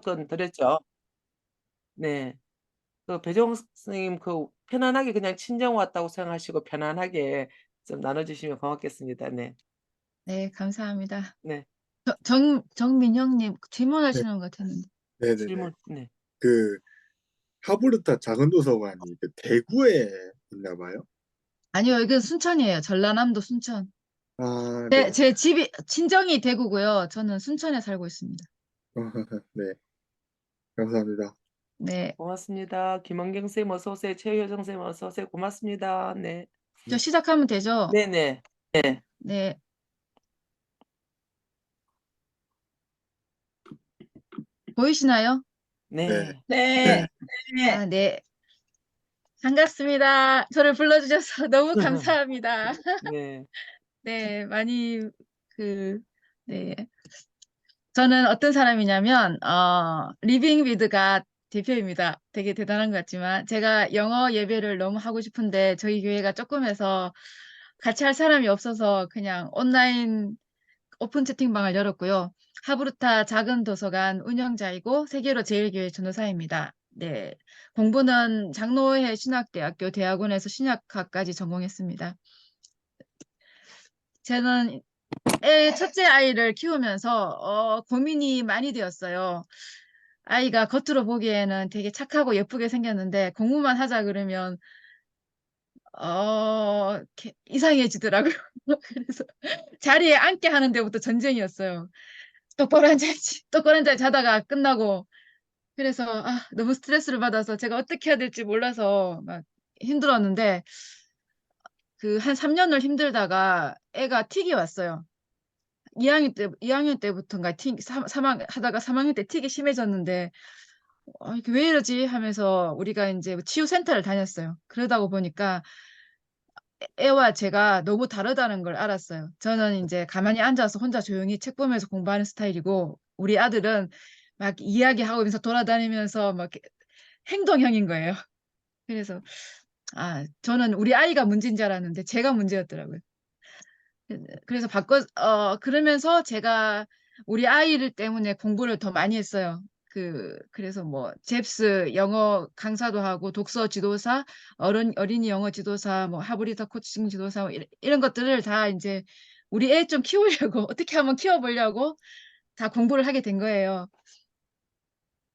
조건 드렸죠. 네. 그 배정 선생님 편안하게 그냥 친정 왔다고 생각하시고 편안하게 좀 나눠 주시면 고맙겠습니다. 네. 네, 감사합니다. 네. 정민영님 네. 질문하시는 것 같았는데. 네네네. 질문 네. 그 하브르타 작은 도서관이 그 대구에 있나 봐요? 아니요, 이건 순천이에요. 전라남도 순천. 아, 네, 네. 제 집이 친정이 대구고요. 저는 순천에 살고 있습니다. 네. 감사합니다. 네, 고맙습니다. 김원경 선생님 어서 오세요. 최효정 선생님 어서 오세요. 고맙습니다. 네. 저 시작하면 되죠? 네네. 네. 네, 보이시나요? 네. 네. 네. 네. 아, 네. 반갑습니다. 저를 불러주셔서 너무 감사합니다. 네. 네, 많이, 그, 네. 저는 어떤 사람이냐면, 리빙 위드가 대표입니다. 되게 대단한 것 같지만, 제가 영어 예배를 너무 하고 싶은데, 저희 교회가 조금 해서 같이 할 사람이 없어서 그냥 온라인 오픈 채팅방을 열었고요. 하브루타 작은 도서관 운영자이고, 세계로 제일 교회 전도사입니다. 네. 공부는 장로회 신학대학교 대학원에서 신약학까지 전공했습니다. 저는 첫째 아이를 키우면서 고민이 많이 되었어요. 아이가 겉으로 보기에는 되게 착하고 예쁘게 생겼는데 공부만 하자 그러면 이상해지더라고요. 그래서 자리에 앉게 하는 데부터 전쟁이었어요. 똑바로 앉아야지. 똑바로 앉아 자다가 끝나고 그래서 너무 스트레스를 받아서 제가 어떻게 해야 될지 몰라서 막 힘들었는데 그 한 3년을 힘들다가 애가 틱이 왔어요. 2학년 때부터인가 하다가 3학년 때 틱이 심해졌는데, 이게 왜 이러지? 하면서 우리가 이제 치유센터를 다녔어요. 그러다 보니까 애와 제가 너무 다르다는 걸 알았어요. 저는 이제 가만히 앉아서 혼자 조용히 책 보면서 공부하는 스타일이고, 우리 아들은 막 이야기하면서 돌아다니면서 막 행동형인 거예요. 그래서, 저는 우리 아이가 문제인 줄 알았는데 제가 문제였더라고요. 그래서 그러면서 제가 우리 아이를 때문에 공부를 더 많이 했어요. 그래서 뭐, 잽스 영어 강사도 하고, 독서 지도사, 어린이 영어 지도사, 뭐, 하브리터 코칭 지도사, 뭐 이런 것들을 다 이제 우리 애 좀 키우려고, 어떻게 한번 키워보려고 다 공부를 하게 된 거예요.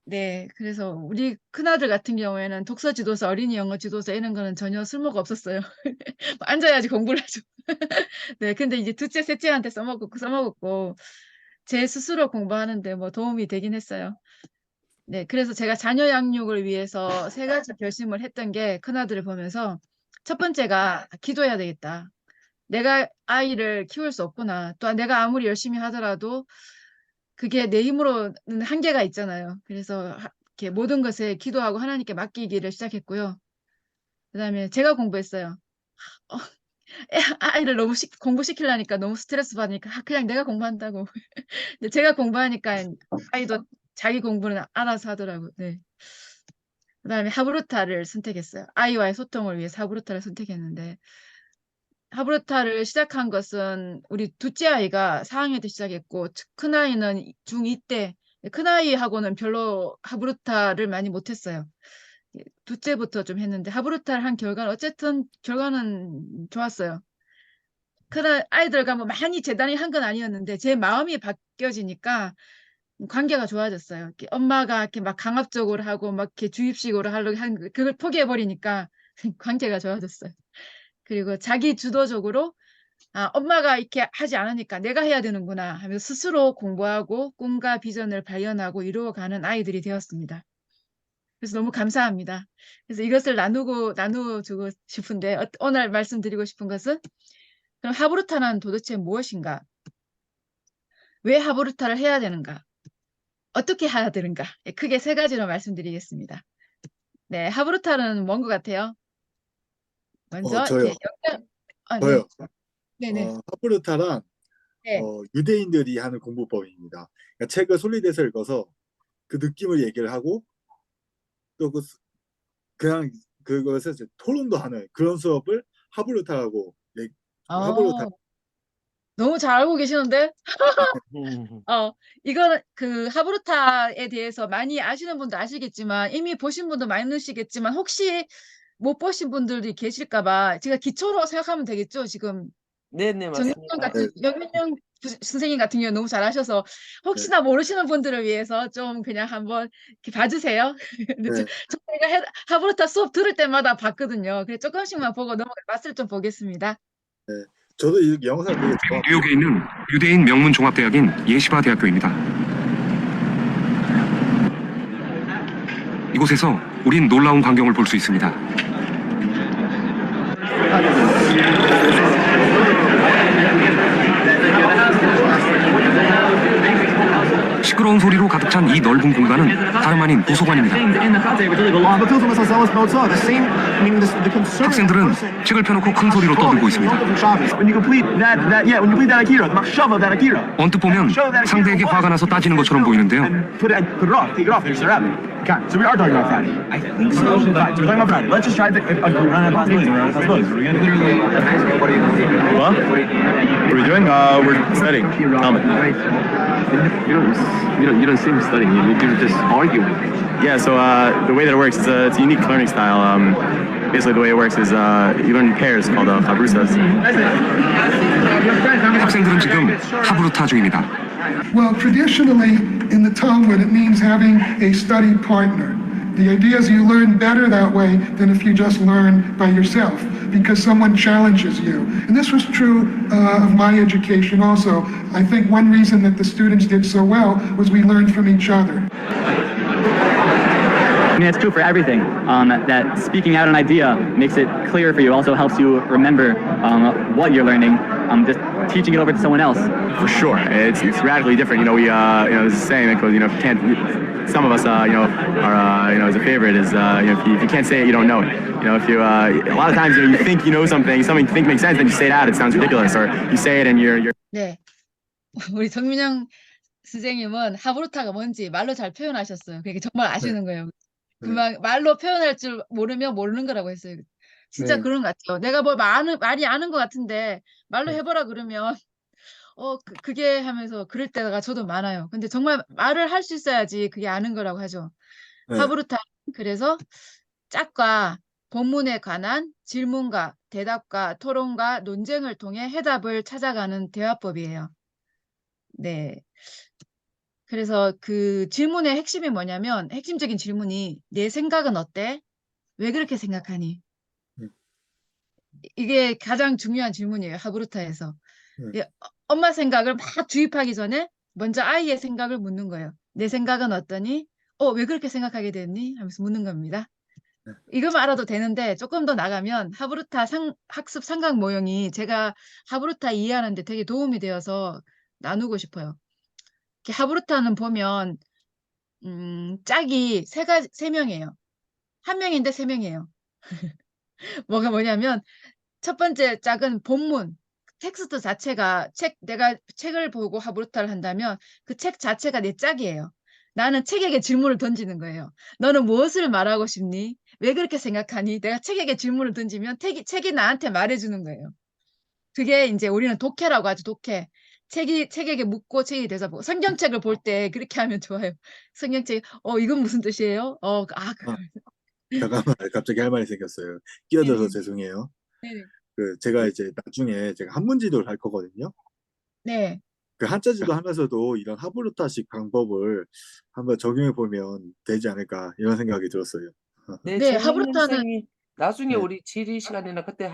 네. 그래서 우리 큰아들 같은 경우에는 독서 지도사, 어린이 영어 지도사 이런 거는 전혀 쓸모가 없었어요. 앉아야지 공부를 하죠. 네, 근데 이제 둘째, 셋째한테 써먹었고, 제 스스로 공부하는데 뭐 도움이 되긴 했어요. 네, 그래서 제가 자녀 양육을 위해서 세 가지 결심을 했던 게 큰아들을 보면서 첫 번째가 기도해야 되겠다. 내가 아이를 키울 수 없구나. 또 내가 아무리 열심히 하더라도 그게 내 힘으로는 한계가 있잖아요. 그래서 이렇게 모든 것에 기도하고 하나님께 맡기기를 시작했고요. 그다음에 제가 공부했어요. 어, 아이를 너무 공부시키려니까 너무 스트레스 받으니까 그냥 내가 공부한다고. 근데 제가 공부하니까 아이도 자기 공부는 알아서 하더라고요. 네. 그다음에 하브루타를 선택했어요. 아이와의 소통을 위해서 하브루타를 선택했는데 하브루타를 시작한 것은 우리 둘째 아이가 4학년 때 시작했고 큰아이는 중2 때 큰아이하고는 별로 하브루타를 많이 못했어요. 둘째부터 좀 했는데 하브루타를 한 결과는 어쨌든 결과는 좋았어요. 그런 아이들과 뭐 많이 재단이 한 건 아니었는데 제 마음이 바뀌어지니까 관계가 좋아졌어요. 이렇게 엄마가 이렇게 막 강압적으로 하고 막 이렇게 주입식으로 하려고 그걸 포기해 버리니까 관계가 좋아졌어요. 그리고 자기 주도적으로 엄마가 이렇게 하지 않으니까 내가 해야 되는구나 하면서 스스로 공부하고 꿈과 비전을 발견하고 이루어가는 아이들이 되었습니다. 그래서 너무 감사합니다. 그래서 이것을 나누어주고 싶은데 오늘 말씀드리고 싶은 것은 그럼 하브루타는 도대체 무엇인가? 왜 하브루타를 해야 되는가? 어떻게 해야 되는가? 크게 세 가지로 말씀드리겠습니다. 네, 하브루타는 뭔 것 같아요? 먼저 저요. 이렇게 네, 저요. 네네, 하브르타란 네. 유대인들이 하는 공부법입니다. 그러니까 책을 솔리드해서 읽어서 그 느낌을 얘기를 하고 또 그냥 그것을 이제 토론도 하는 그런 수업을 하브르타라고 하브르타. 어, 너무 잘 알고 계시는데? 음. 이거는 그 하브루타에 대해서 많이 아시는 분도 아시겠지만 이미 보신 분도 많으시겠지만 혹시 못 보신 분들이 계실까 봐 제가 기초로 생각하면 되겠죠. 지금 네네, 맞습니다. 정윤영 선생님 같은 경우 너무 잘하셔서 혹시나 모르시는 분들을 위해서 좀 그냥 한번 이렇게 봐주세요. 근데 네. 제가 하브루타 수업 들을 때마다 봤거든요. 그래서 조금씩만 보고 맛을 좀 보겠습니다. 네. 저도 이 영상 되게 지금 좋아하고 뉴욕에 있는 유대인 명문 종합대학인 예시바 대학교입니다. 이곳에서 우린 놀라운 광경을 볼 수 있습니다. 시끄러운 소리로 가득 찬 이 넓은 공간은 다름 아닌 도서관입니다. 학생들은 책을 펴놓고 큰 소리로 떠들고 있습니다. 언뜻 보면 상대에게 화가 나서 따지는 것처럼 보이는데요. So we are talking about Friday. I think so. We're talking about Friday. Let's just try to run out of possibilities. What? What are we doing? We're studying. Tell me. You don't seem studying. You're just arguing. Yeah. So the way that it works is it's a unique learning style. Basically, the way it works is you learn in pairs called chabrusas. 학생들은 지금 하브루타 중입니다. Well, traditionally in the Talmud, it means having a study partner. The idea is you learn better that way than if you just learn by yourself, because someone challenges you. And this was true of my education also. I think one reason that the students did so well was we learned from each other. I mean, it's true for everything. That speaking out an idea makes it clear for you. Also helps you remember what you're learning. Just teaching it over to someone else. For sure, it's radically different. You know, we there's a saying that goes, if you can't, some of us, are, as a favorite is, if you can't say it, you don't know it. If you, a lot of times, you think you know something you think makes sense, then you say it out, it sounds ridiculous, or you say it and you're. 네, 우리 정민영 선생님은 하브루타가 뭔지 말로 잘 표현하셨어요. 그게 정말 아시는 거예요. 그만 말로 표현할 줄 모르면 모르는 거라고 했어요. 진짜 네. 그런 것 같아요. 내가 뭐 많이 아는 것 같은데 말로 해보라 그러면 그게 하면서 그럴 때가 저도 많아요. 근데 정말 말을 할 수 있어야지 그게 아는 거라고 하죠. 네. 하브루타 그래서 짝과 본문에 관한 질문과 대답과 토론과 논쟁을 통해 해답을 찾아가는 대화법이에요. 네. 그래서 그 질문의 핵심이 뭐냐면 핵심적인 질문이 내 생각은 어때? 왜 그렇게 생각하니? 이게 가장 중요한 질문이에요. 하브루타에서. 엄마 생각을 막 주입하기 전에 먼저 아이의 생각을 묻는 거예요. 내 생각은 어떠니? 왜 그렇게 생각하게 됐니? 하면서 묻는 겁니다. 이거만 알아도 되는데 조금 더 나가면 하브루타 학습 삼각 모형이 제가 하브루타 이해하는 데 되게 도움이 되어서 나누고 싶어요. 하브루타는 보면 짝이 세 명이에요. 한 명인데 세 명이에요. 뭐냐면 첫 번째 짝은 본문, 텍스트 자체가 내가 책을 보고 하브루타를 한다면 그 책 자체가 내 짝이에요. 나는 책에게 질문을 던지는 거예요. 너는 무엇을 말하고 싶니? 왜 그렇게 생각하니? 내가 책에게 질문을 던지면 책이 나한테 말해주는 거예요. 그게 이제 우리는 독해라고 하죠. 독해. 책에게 묻고 책이 대답하고 성경책을 볼 때 그렇게 하면 좋아요. 성경책 이건 무슨 뜻이에요? 잠깐만, 갑자기 할 말이 생겼어요. 끼어들어서 네네. 죄송해요. 네네. 제가 이제 나중에 제가 한문지도를 할 거거든요. 네. 그 한자지도 하면서도 이런 하브루타식 방법을 한번 적용해 보면 되지 않을까 이런 생각이 들었어요. 네, 네, 정민영 하브루타는 선생님 나중에 네. 우리 지리 시간이나 그때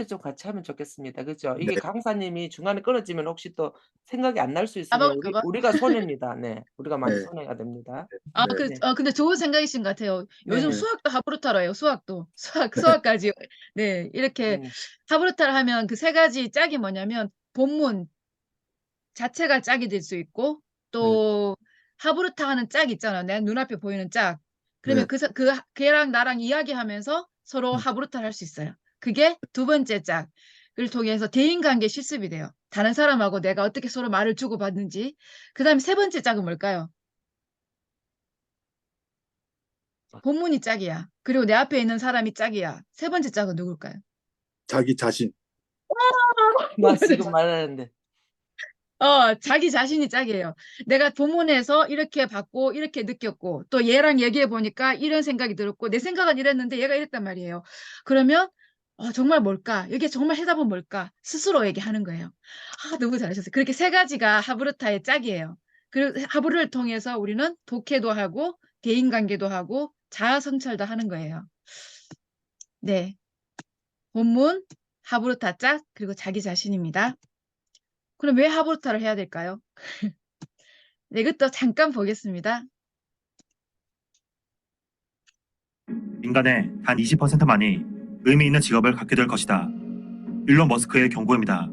좀 같이 하면 좋겠습니다. 그죠? 이게 네. 강사님이 중간에 끊어지면 혹시 또 생각이 안 날 수 있으면 까먹을까 봐. 우리가 손해입니다. 네, 우리가 많이 네. 손해가 됩니다. 네. 근데 좋은 생각이신 것 같아요. 요즘 네네. 수학도 하브루타로 해요. 수학까지. 네, 이렇게 하브루타를 하면 그 세 가지 짝이 뭐냐면 본문 자체가 짝이 될 수 있고 또 하브루타 하는 짝 있잖아요. 내 눈앞에 보이는 짝. 그러면 걔랑 나랑 이야기하면서 서로 하브루타를 할 수 있어요. 그게 두 번째 짝을 통해서 대인관계 실습이 돼요. 다른 사람하고 내가 어떻게 서로 말을 주고받는지. 그 다음에 세 번째 짝은 뭘까요? 본문이 짝이야. 그리고 내 앞에 있는 사람이 짝이야. 세 번째 짝은 누굴까요? 자기 자신. 나 지금 말하는데. 자기 자신이 짝이에요. 내가 본문에서 이렇게 봤고, 이렇게 느꼈고, 또 얘랑 얘기해 보니까 이런 생각이 들었고, 내 생각은 이랬는데 얘가 이랬단 말이에요. 그러면, 정말 뭘까? 이게 정말 해답은 뭘까? 스스로 얘기하는 거예요. 너무 잘하셨어요. 그렇게 세 가지가 하브루타의 짝이에요. 그리고 하브루를 통해서 우리는 독해도 하고, 대인관계도 하고, 자아 성찰도 하는 거예요. 네. 본문, 하브루타 짝, 그리고 자기 자신입니다. 그럼 왜 하브루타를 해야 될까요? 네, 이것도 잠깐 보겠습니다. 인간의 단 20%만이 의미 있는 직업을 갖게 될 것이다. 일론 머스크의 경고입니다.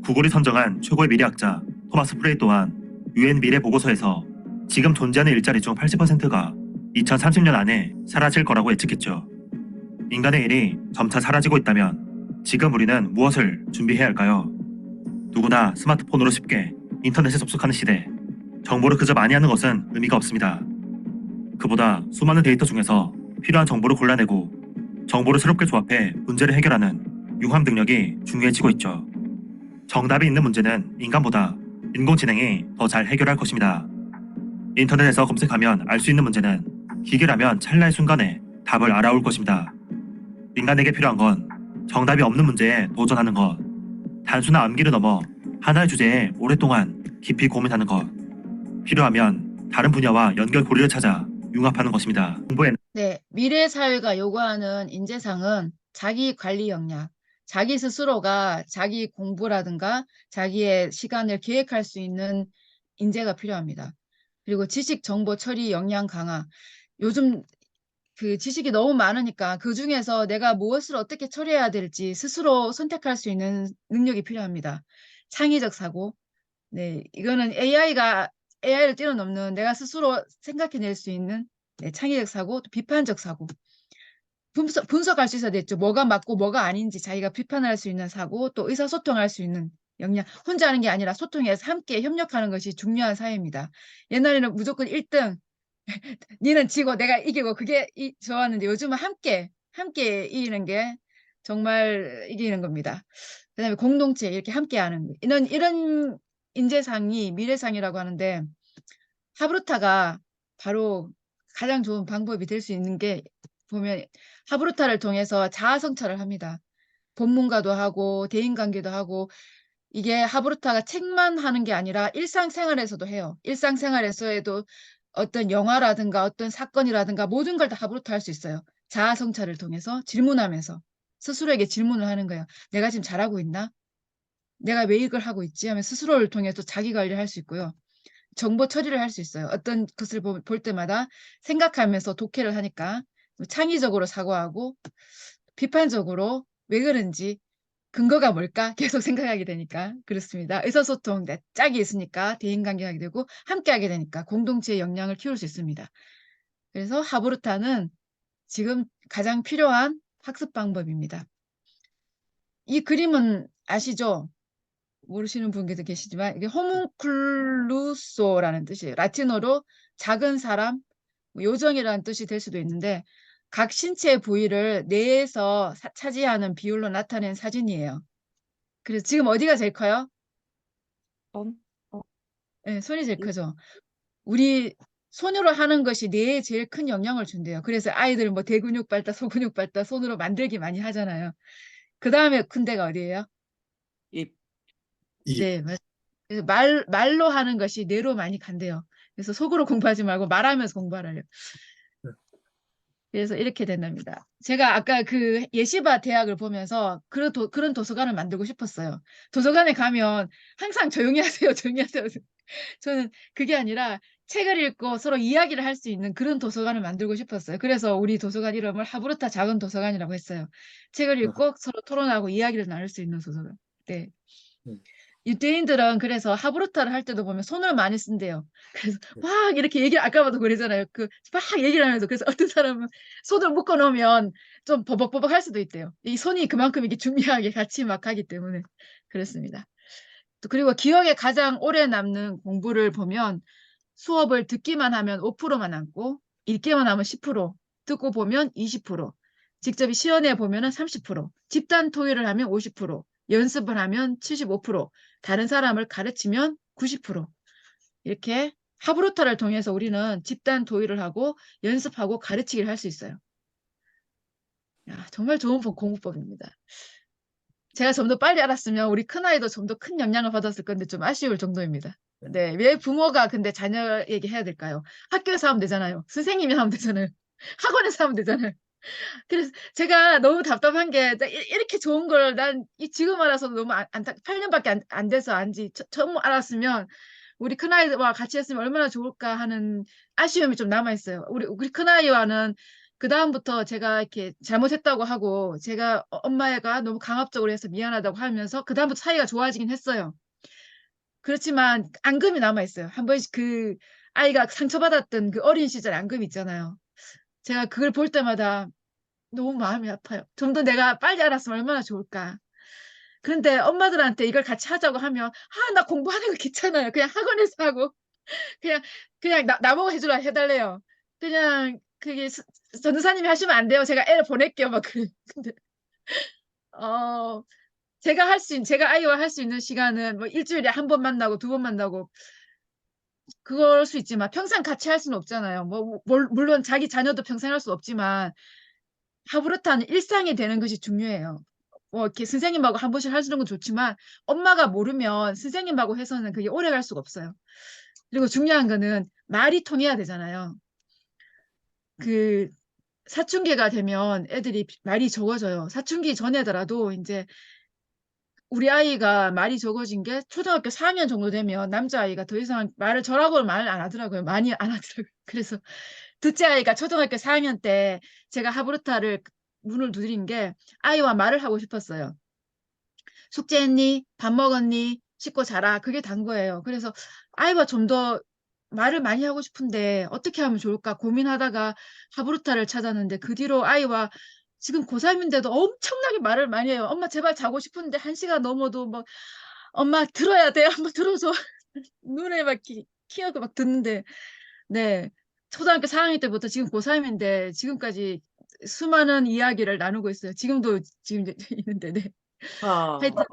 구글이 선정한 최고의 미래학자 토마스 프레이 또한 UN 미래 보고서에서 지금 존재하는 일자리 중 80%가 2030년 안에 사라질 거라고 예측했죠. 인간의 일이 점차 사라지고 있다면 지금 우리는 무엇을 준비해야 할까요? 누구나 스마트폰으로 쉽게 인터넷에 접속하는 시대, 정보를 그저 많이 하는 것은 의미가 없습니다. 그보다 수많은 데이터 중에서 필요한 정보를 골라내고 정보를 새롭게 조합해 문제를 해결하는 융합 능력이 중요해지고 있죠. 정답이 있는 문제는 인간보다 인공지능이 더 잘 해결할 것입니다. 인터넷에서 검색하면 알 수 있는 문제는 기계라면 찰나의 순간에 답을 알아올 것입니다. 인간에게 필요한 건 정답이 없는 문제에 도전하는 것, 단순한 암기를 넘어 하나의 주제에 오랫동안 깊이 고민하는 것, 필요하면 다른 분야와 연결 고리를 찾아 융합하는 것입니다. 공부에 네, 미래 사회가 요구하는 인재상은 자기 관리 역량, 자기 스스로가 자기 공부라든가 자기의 시간을 계획할 수 있는 인재가 필요합니다. 그리고 지식, 정보, 처리, 역량 강화. 요즘 그 지식이 너무 많으니까 그 중에서 내가 무엇을 어떻게 처리해야 될지 스스로 선택할 수 있는 능력이 필요합니다. 창의적 사고. 네, 이거는 AI를 뛰어넘는 내가 스스로 생각해낼 수 있는 창의적 사고, 또 비판적 사고. 분석할 수 있어야 됐죠. 뭐가 맞고 뭐가 아닌지 자기가 비판할 수 있는 사고, 또 의사소통할 수 있는 역량. 혼자 하는 게 아니라 소통해서 함께 협력하는 것이 중요한 사회입니다. 옛날에는 무조건 1등, 니는 지고 내가 이기고 그게 좋았는데 요즘은 함께 이기는 게 정말 이기는 겁니다. 그다음에 공동체 이렇게 함께하는 거. 이런 인재상이 미래상이라고 하는데 하브루타가 바로 가장 좋은 방법이 될 수 있는 게 보면 하브루타를 통해서 자아 성찰을 합니다. 본문가도 하고 대인관계도 하고 이게 하브루타가 책만 하는 게 아니라 일상생활에서도 해요. 일상생활에서도 어떤 영화라든가 어떤 사건이라든가 모든 걸 다 하브루타 할 수 있어요. 자아 성찰을 통해서 질문하면서 스스로에게 질문을 하는 거예요. 내가 지금 잘하고 있나? 내가 왜 이걸 하고 있지? 하면 스스로를 통해서 자기 관리를 할 수 있고요. 정보 처리를 할 수 있어요. 어떤 것을 볼 때마다 생각하면서 독해를 하니까 창의적으로 사고하고 비판적으로 왜 그런지 근거가 뭘까 계속 생각하게 되니까 그렇습니다. 의사소통 짝이 있으니까 대인관계하게 되고 함께하게 되니까 공동체의 역량을 키울 수 있습니다. 그래서 하브루타는 지금 가장 필요한 학습 방법입니다. 이 그림은 아시죠? 모르시는 분께도 계시지만 이게 호문클루소라는 뜻이에요. 라틴어로 작은 사람, 요정이라는 뜻이 될 수도 있는데 각 신체 부위를 뇌에서 차지하는 비율로 나타낸 사진이에요. 그래서 지금 어디가 제일 커요? 손? 네, 손이 제일 크죠. 우리 손으로 하는 것이 뇌에 제일 큰 영향을 준대요. 그래서 아이들은 뭐 대근육 발달, 소근육 발달 손으로 만들기 많이 하잖아요. 그 다음에 큰 데가 어디예요? 입. 네, 맞아요. 그래서 말로 하는 것이 뇌로 많이 간대요. 그래서 속으로 공부하지 말고 말하면서 공부하래요. 그래서 이렇게 된답니다. 제가 아까 그 예시바 대학을 보면서 그런 도서관을 만들고 싶었어요. 도서관에 가면 항상 조용히 하세요, 조용히 하세요. 저는 그게 아니라 책을 읽고 서로 이야기를 할 수 있는 그런 도서관을 만들고 싶었어요. 그래서 우리 도서관 이름을 하브루타 작은 도서관이라고 했어요. 책을 읽고 서로 토론하고 이야기를 나눌 수 있는 도서관. 네. 유대인들은 그래서 하브루타를 할 때도 보면 손을 많이 쓴대요. 그래서 막 이렇게 아까부터 그러잖아요. 막 얘기를 하면서 그래서 어떤 사람은 손을 묶어 놓으면 좀 버벅버벅 할 수도 있대요. 이 손이 그만큼 이게 중요하게 같이 막 하기 때문에 그렇습니다. 또 그리고 기억에 가장 오래 남는 공부를 보면 수업을 듣기만 하면 5%만 남고 읽기만 하면 10%, 듣고 보면 20%, 직접 시연해 보면은 30%, 집단 토의를 하면 50%, 연습을 하면 75%, 다른 사람을 가르치면 90%. 이렇게 하브루타를 통해서 우리는 집단 도의를 하고 연습하고 가르치기를 할 수 있어요. 야, 정말 좋은 공부법입니다. 제가 좀 더 빨리 알았으면 우리 큰아이도 좀 더 큰 영향을 받았을 건데 좀 아쉬울 정도입니다. 네, 왜 부모가 근데 자녀에게 해야 될까요? 학교에서 하면 되잖아요. 선생님이 하면 되잖아요. 학원에서 하면 되잖아요. 그래서 제가 너무 답답한 게 이렇게 좋은 걸 난 지금 알아서 너무 8년밖에 안 돼서 안지 처음 알았으면 우리 큰아이와 같이 했으면 얼마나 좋을까 하는 아쉬움이 좀 남아있어요. 우리 큰아이와는 그 다음부터 제가 이렇게 잘못했다고 하고 제가 엄마가 너무 강압적으로 해서 미안하다고 하면서 그 다음부터 사이가 좋아지긴 했어요. 그렇지만 앙금이 남아있어요. 한 번씩 그 아이가 상처받았던 그 어린 시절 앙금 있잖아요. 제가 그걸 볼 때마다 너무 마음이 아파요. 좀 더 내가 빨리 알았으면 얼마나 좋을까. 그런데 엄마들한테 이걸 같이 하자고 하면 나 공부하는 거 귀찮아요. 그냥 학원에서 하고 그냥 나보고 해달래요. 그냥 그게 전도사님이 하시면 안 돼요. 제가 애를 보낼게요. 막 근데 제가 아이와 할 수 있는 시간은 뭐 일주일에 한 번 만나고 2번 만나고 그럴 수 있지만 평생 같이 할 수는 없잖아요. 물론 자기 자녀도 평생 할 수 없지만 하브루타는 일상이 되는 것이 중요해요. 이렇게 선생님하고 한 번씩 할 수 있는 건 좋지만 엄마가 모르면 선생님하고 해서는 그게 오래 갈 수가 없어요. 그리고 중요한 거는 말이 통해야 되잖아요. 그 사춘기가 되면 애들이 말이 적어져요. 사춘기 전에더라도 이제 우리 아이가 말이 적어진 게 초등학교 4학년 정도 되면 남자아이가 더 이상 저라고 말 안 하더라고요. 많이 안 하더라고요. 그래서 둘째 아이가 초등학교 4학년 때 제가 하브루타를 문을 두드린 게 아이와 말을 하고 싶었어요. 숙제했니? 밥 먹었니? 씻고 자라. 그게 단 거예요. 그래서 아이와 좀 더 말을 많이 하고 싶은데 어떻게 하면 좋을까 고민하다가 하브루타를 찾았는데 그 뒤로 아이와 지금 고3인데도 엄청나게 말을 많이 해요. 엄마 제발 자고 싶은데 1시간 넘어도 뭐 엄마 들어야 돼. 한번 들어줘. 눈에 막 키워도 막 듣는데 네. 초등학교 4학년 때부터 지금 고3인데 지금까지 수많은 이야기를 나누고 있어요. 지금 있는데 네. 하여튼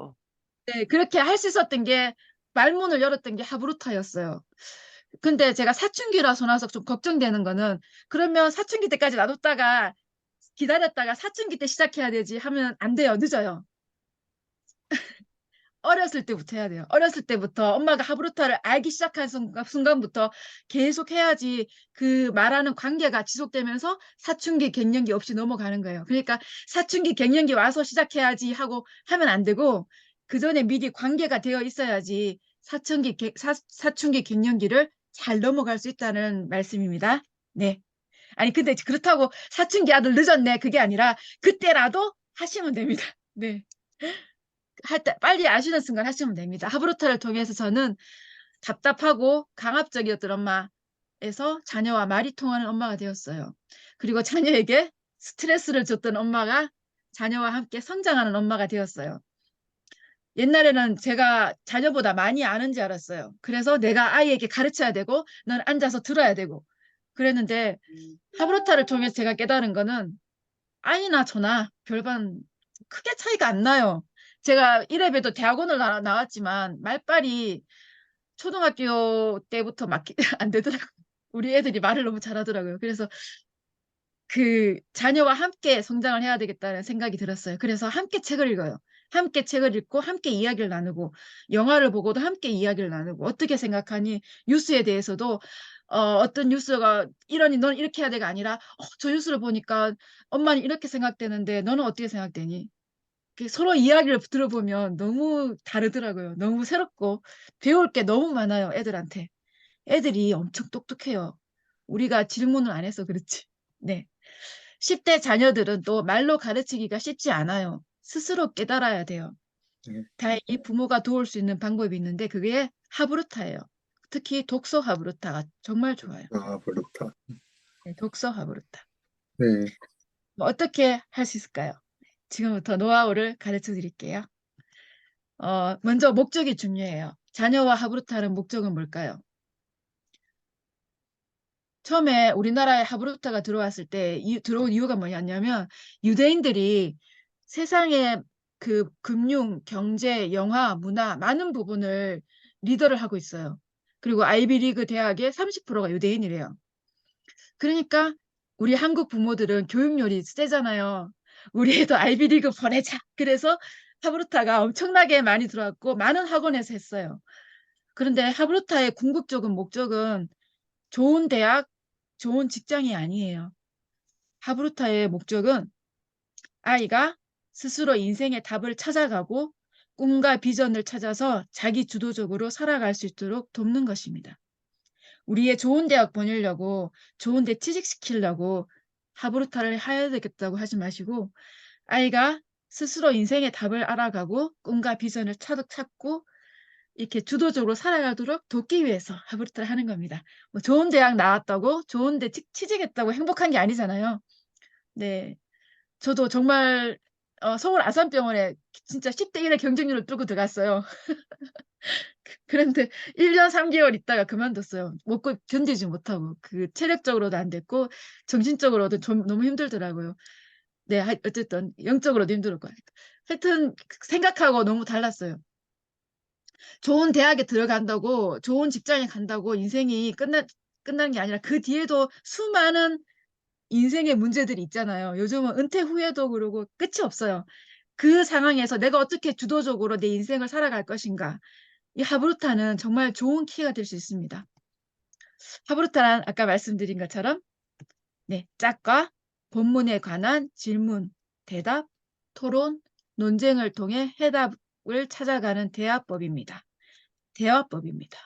네, 그렇게 할 수 있었던 게 말문을 열었던 게 하브루타였어요. 근데 제가 사춘기라서 나서 좀 걱정되는 거는 그러면 사춘기 때까지 놔뒀다가 기다렸다가 사춘기 때 시작해야 되지 하면 안 돼요. 늦어요. 어렸을 때부터 해야 돼요. 어렸을 때부터 엄마가 하브루타를 알기 시작한 순간부터 계속 해야지 그 말하는 관계가 지속되면서 사춘기, 갱년기 없이 넘어가는 거예요. 그러니까 사춘기, 갱년기 와서 시작해야지 하고 하면 안 되고 그 전에 미리 관계가 되어 있어야지 사춘기, 갱년기를 잘 넘어갈 수 있다는 말씀입니다. 네. 아니 근데 그렇다고 사춘기 아들 늦었네 그게 아니라 그때라도 하시면 됩니다. 네. 빨리 아시는 순간 하시면 됩니다. 하브루타를 통해서 저는 답답하고 강압적이었던 엄마에서 자녀와 말이 통하는 엄마가 되었어요. 그리고 자녀에게 스트레스를 줬던 엄마가 자녀와 함께 성장하는 엄마가 되었어요. 옛날에는 제가 자녀보다 많이 아는지 알았어요. 그래서 내가 아이에게 가르쳐야 되고 넌 앉아서 들어야 되고 그랬는데 하브루타를 통해서 제가 깨달은 거는 아이나 저나 별반 크게 차이가 안 나요. 제가 이래봬도 대학원을 나왔지만 말빨이 초등학교 때부터 막 안 되더라고요. 우리 애들이 말을 너무 잘하더라고요. 그래서 그 자녀와 함께 성장을 해야 되겠다는 생각이 들었어요. 그래서 함께 책을 읽어요. 함께 책을 읽고 함께 이야기를 나누고 영화를 보고도 함께 이야기를 나누고 어떻게 생각하니 뉴스에 대해서도 어떤 뉴스가 이러니 넌 이렇게 해야 돼가 아니라 저 뉴스를 보니까 엄마는 이렇게 생각되는데 너는 어떻게 생각되니? 서로 이야기를 들어보면 너무 다르더라고요. 너무 새롭고 배울 게 너무 많아요. 애들한테. 애들이 엄청 똑똑해요. 우리가 질문을 안 해서 그렇지. 네. 10대 자녀들은 또 말로 가르치기가 쉽지 않아요. 스스로 깨달아야 돼요. 다행히 부모가 도울 수 있는 방법이 있는데 그게 하브루타예요. 특히 독서 하브루타가 정말 좋아요. 하브루타. 네, 독서 하브루타. 네. 어떻게 할 수 있을까요? 지금부터 노하우를 가르쳐 드릴게요. 먼저 목적이 중요해요. 자녀와 하브루타는 목적은 뭘까요? 처음에 우리나라에 하브루타가 들어왔을 때 들어온 이유가 뭐냐면 유대인들이 세상에 그 금융, 경제, 영화, 문화 많은 부분을 리더를 하고 있어요. 그리고 아이비리그 대학의 30%가 유대인이래요. 그러니까 우리 한국 부모들은 교육열이 세잖아요. 우리 애도 아이비리그 보내자. 그래서 하브르타가 엄청나게 많이 들어왔고 많은 학원에서 했어요. 그런데 하브르타의 궁극적인 목적은 좋은 대학, 좋은 직장이 아니에요. 하브르타의 목적은 아이가 스스로 인생의 답을 찾아가고 꿈과 비전을 찾아서 자기 주도적으로 살아갈 수 있도록 돕는 것입니다. 우리의 좋은 대학 보내려고 좋은 데 취직시키려고 하브르타를 해야 되겠다고 하지 마시고 아이가 스스로 인생의 답을 알아가고 꿈과 비전을 찾고 이렇게 주도적으로 살아가도록 돕기 위해서 하브르타를 하는 겁니다. 뭐 좋은 대학 나왔다고 좋은 데 취직했다고 행복한 게 아니잖아요. 네, 저도 정말 서울 아산병원에 진짜 10대 1의 경쟁률을 뚫고 들어갔어요. 그런데 1년 3개월 있다가 그만뒀어요. 먹고 견디지 못하고 그 체력적으로도 안 됐고 정신적으로도 좀 너무 힘들더라고요. 네, 어쨌든 영적으로도 힘들었고 하여튼 생각하고 너무 달랐어요. 좋은 대학에 들어간다고 좋은 직장에 간다고 인생이 끝나는 게 아니라 그 뒤에도 수많은 인생의 문제들이 있잖아요. 요즘은 은퇴 후에도 그러고 끝이 없어요. 그 상황에서 내가 어떻게 주도적으로 내 인생을 살아갈 것인가. 이 하브르타는 정말 좋은 키가 될 수 있습니다. 하브르타란 아까 말씀드린 것처럼 네, 짝과 본문에 관한 질문, 대답, 토론, 논쟁을 통해 해답을 찾아가는 대화법입니다. 대화법입니다.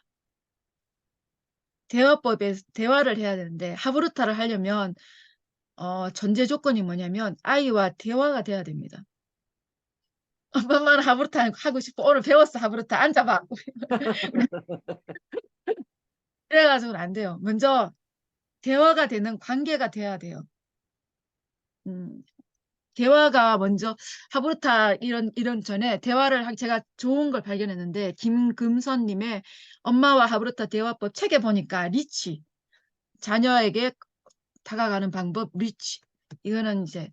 대화법에 대화를 해야 되는데 하브르타를 하려면 전제 조건이 뭐냐면 아이와 대화가 돼야 됩니다. 엄마는 하브르타 하고 싶어. 오늘 배웠어 하브르타. 앉아봐. 그래가지고는 안 돼요. 먼저 대화가 되는 관계가 돼야 돼요. 대화가 먼저 하브르타 이런 전에 대화를 제가 좋은 걸 발견했는데 김금선님의 엄마와 하브르타 대화법 책에 보니까 리치 자녀에게 다가가는 방법 리치 이거는 이제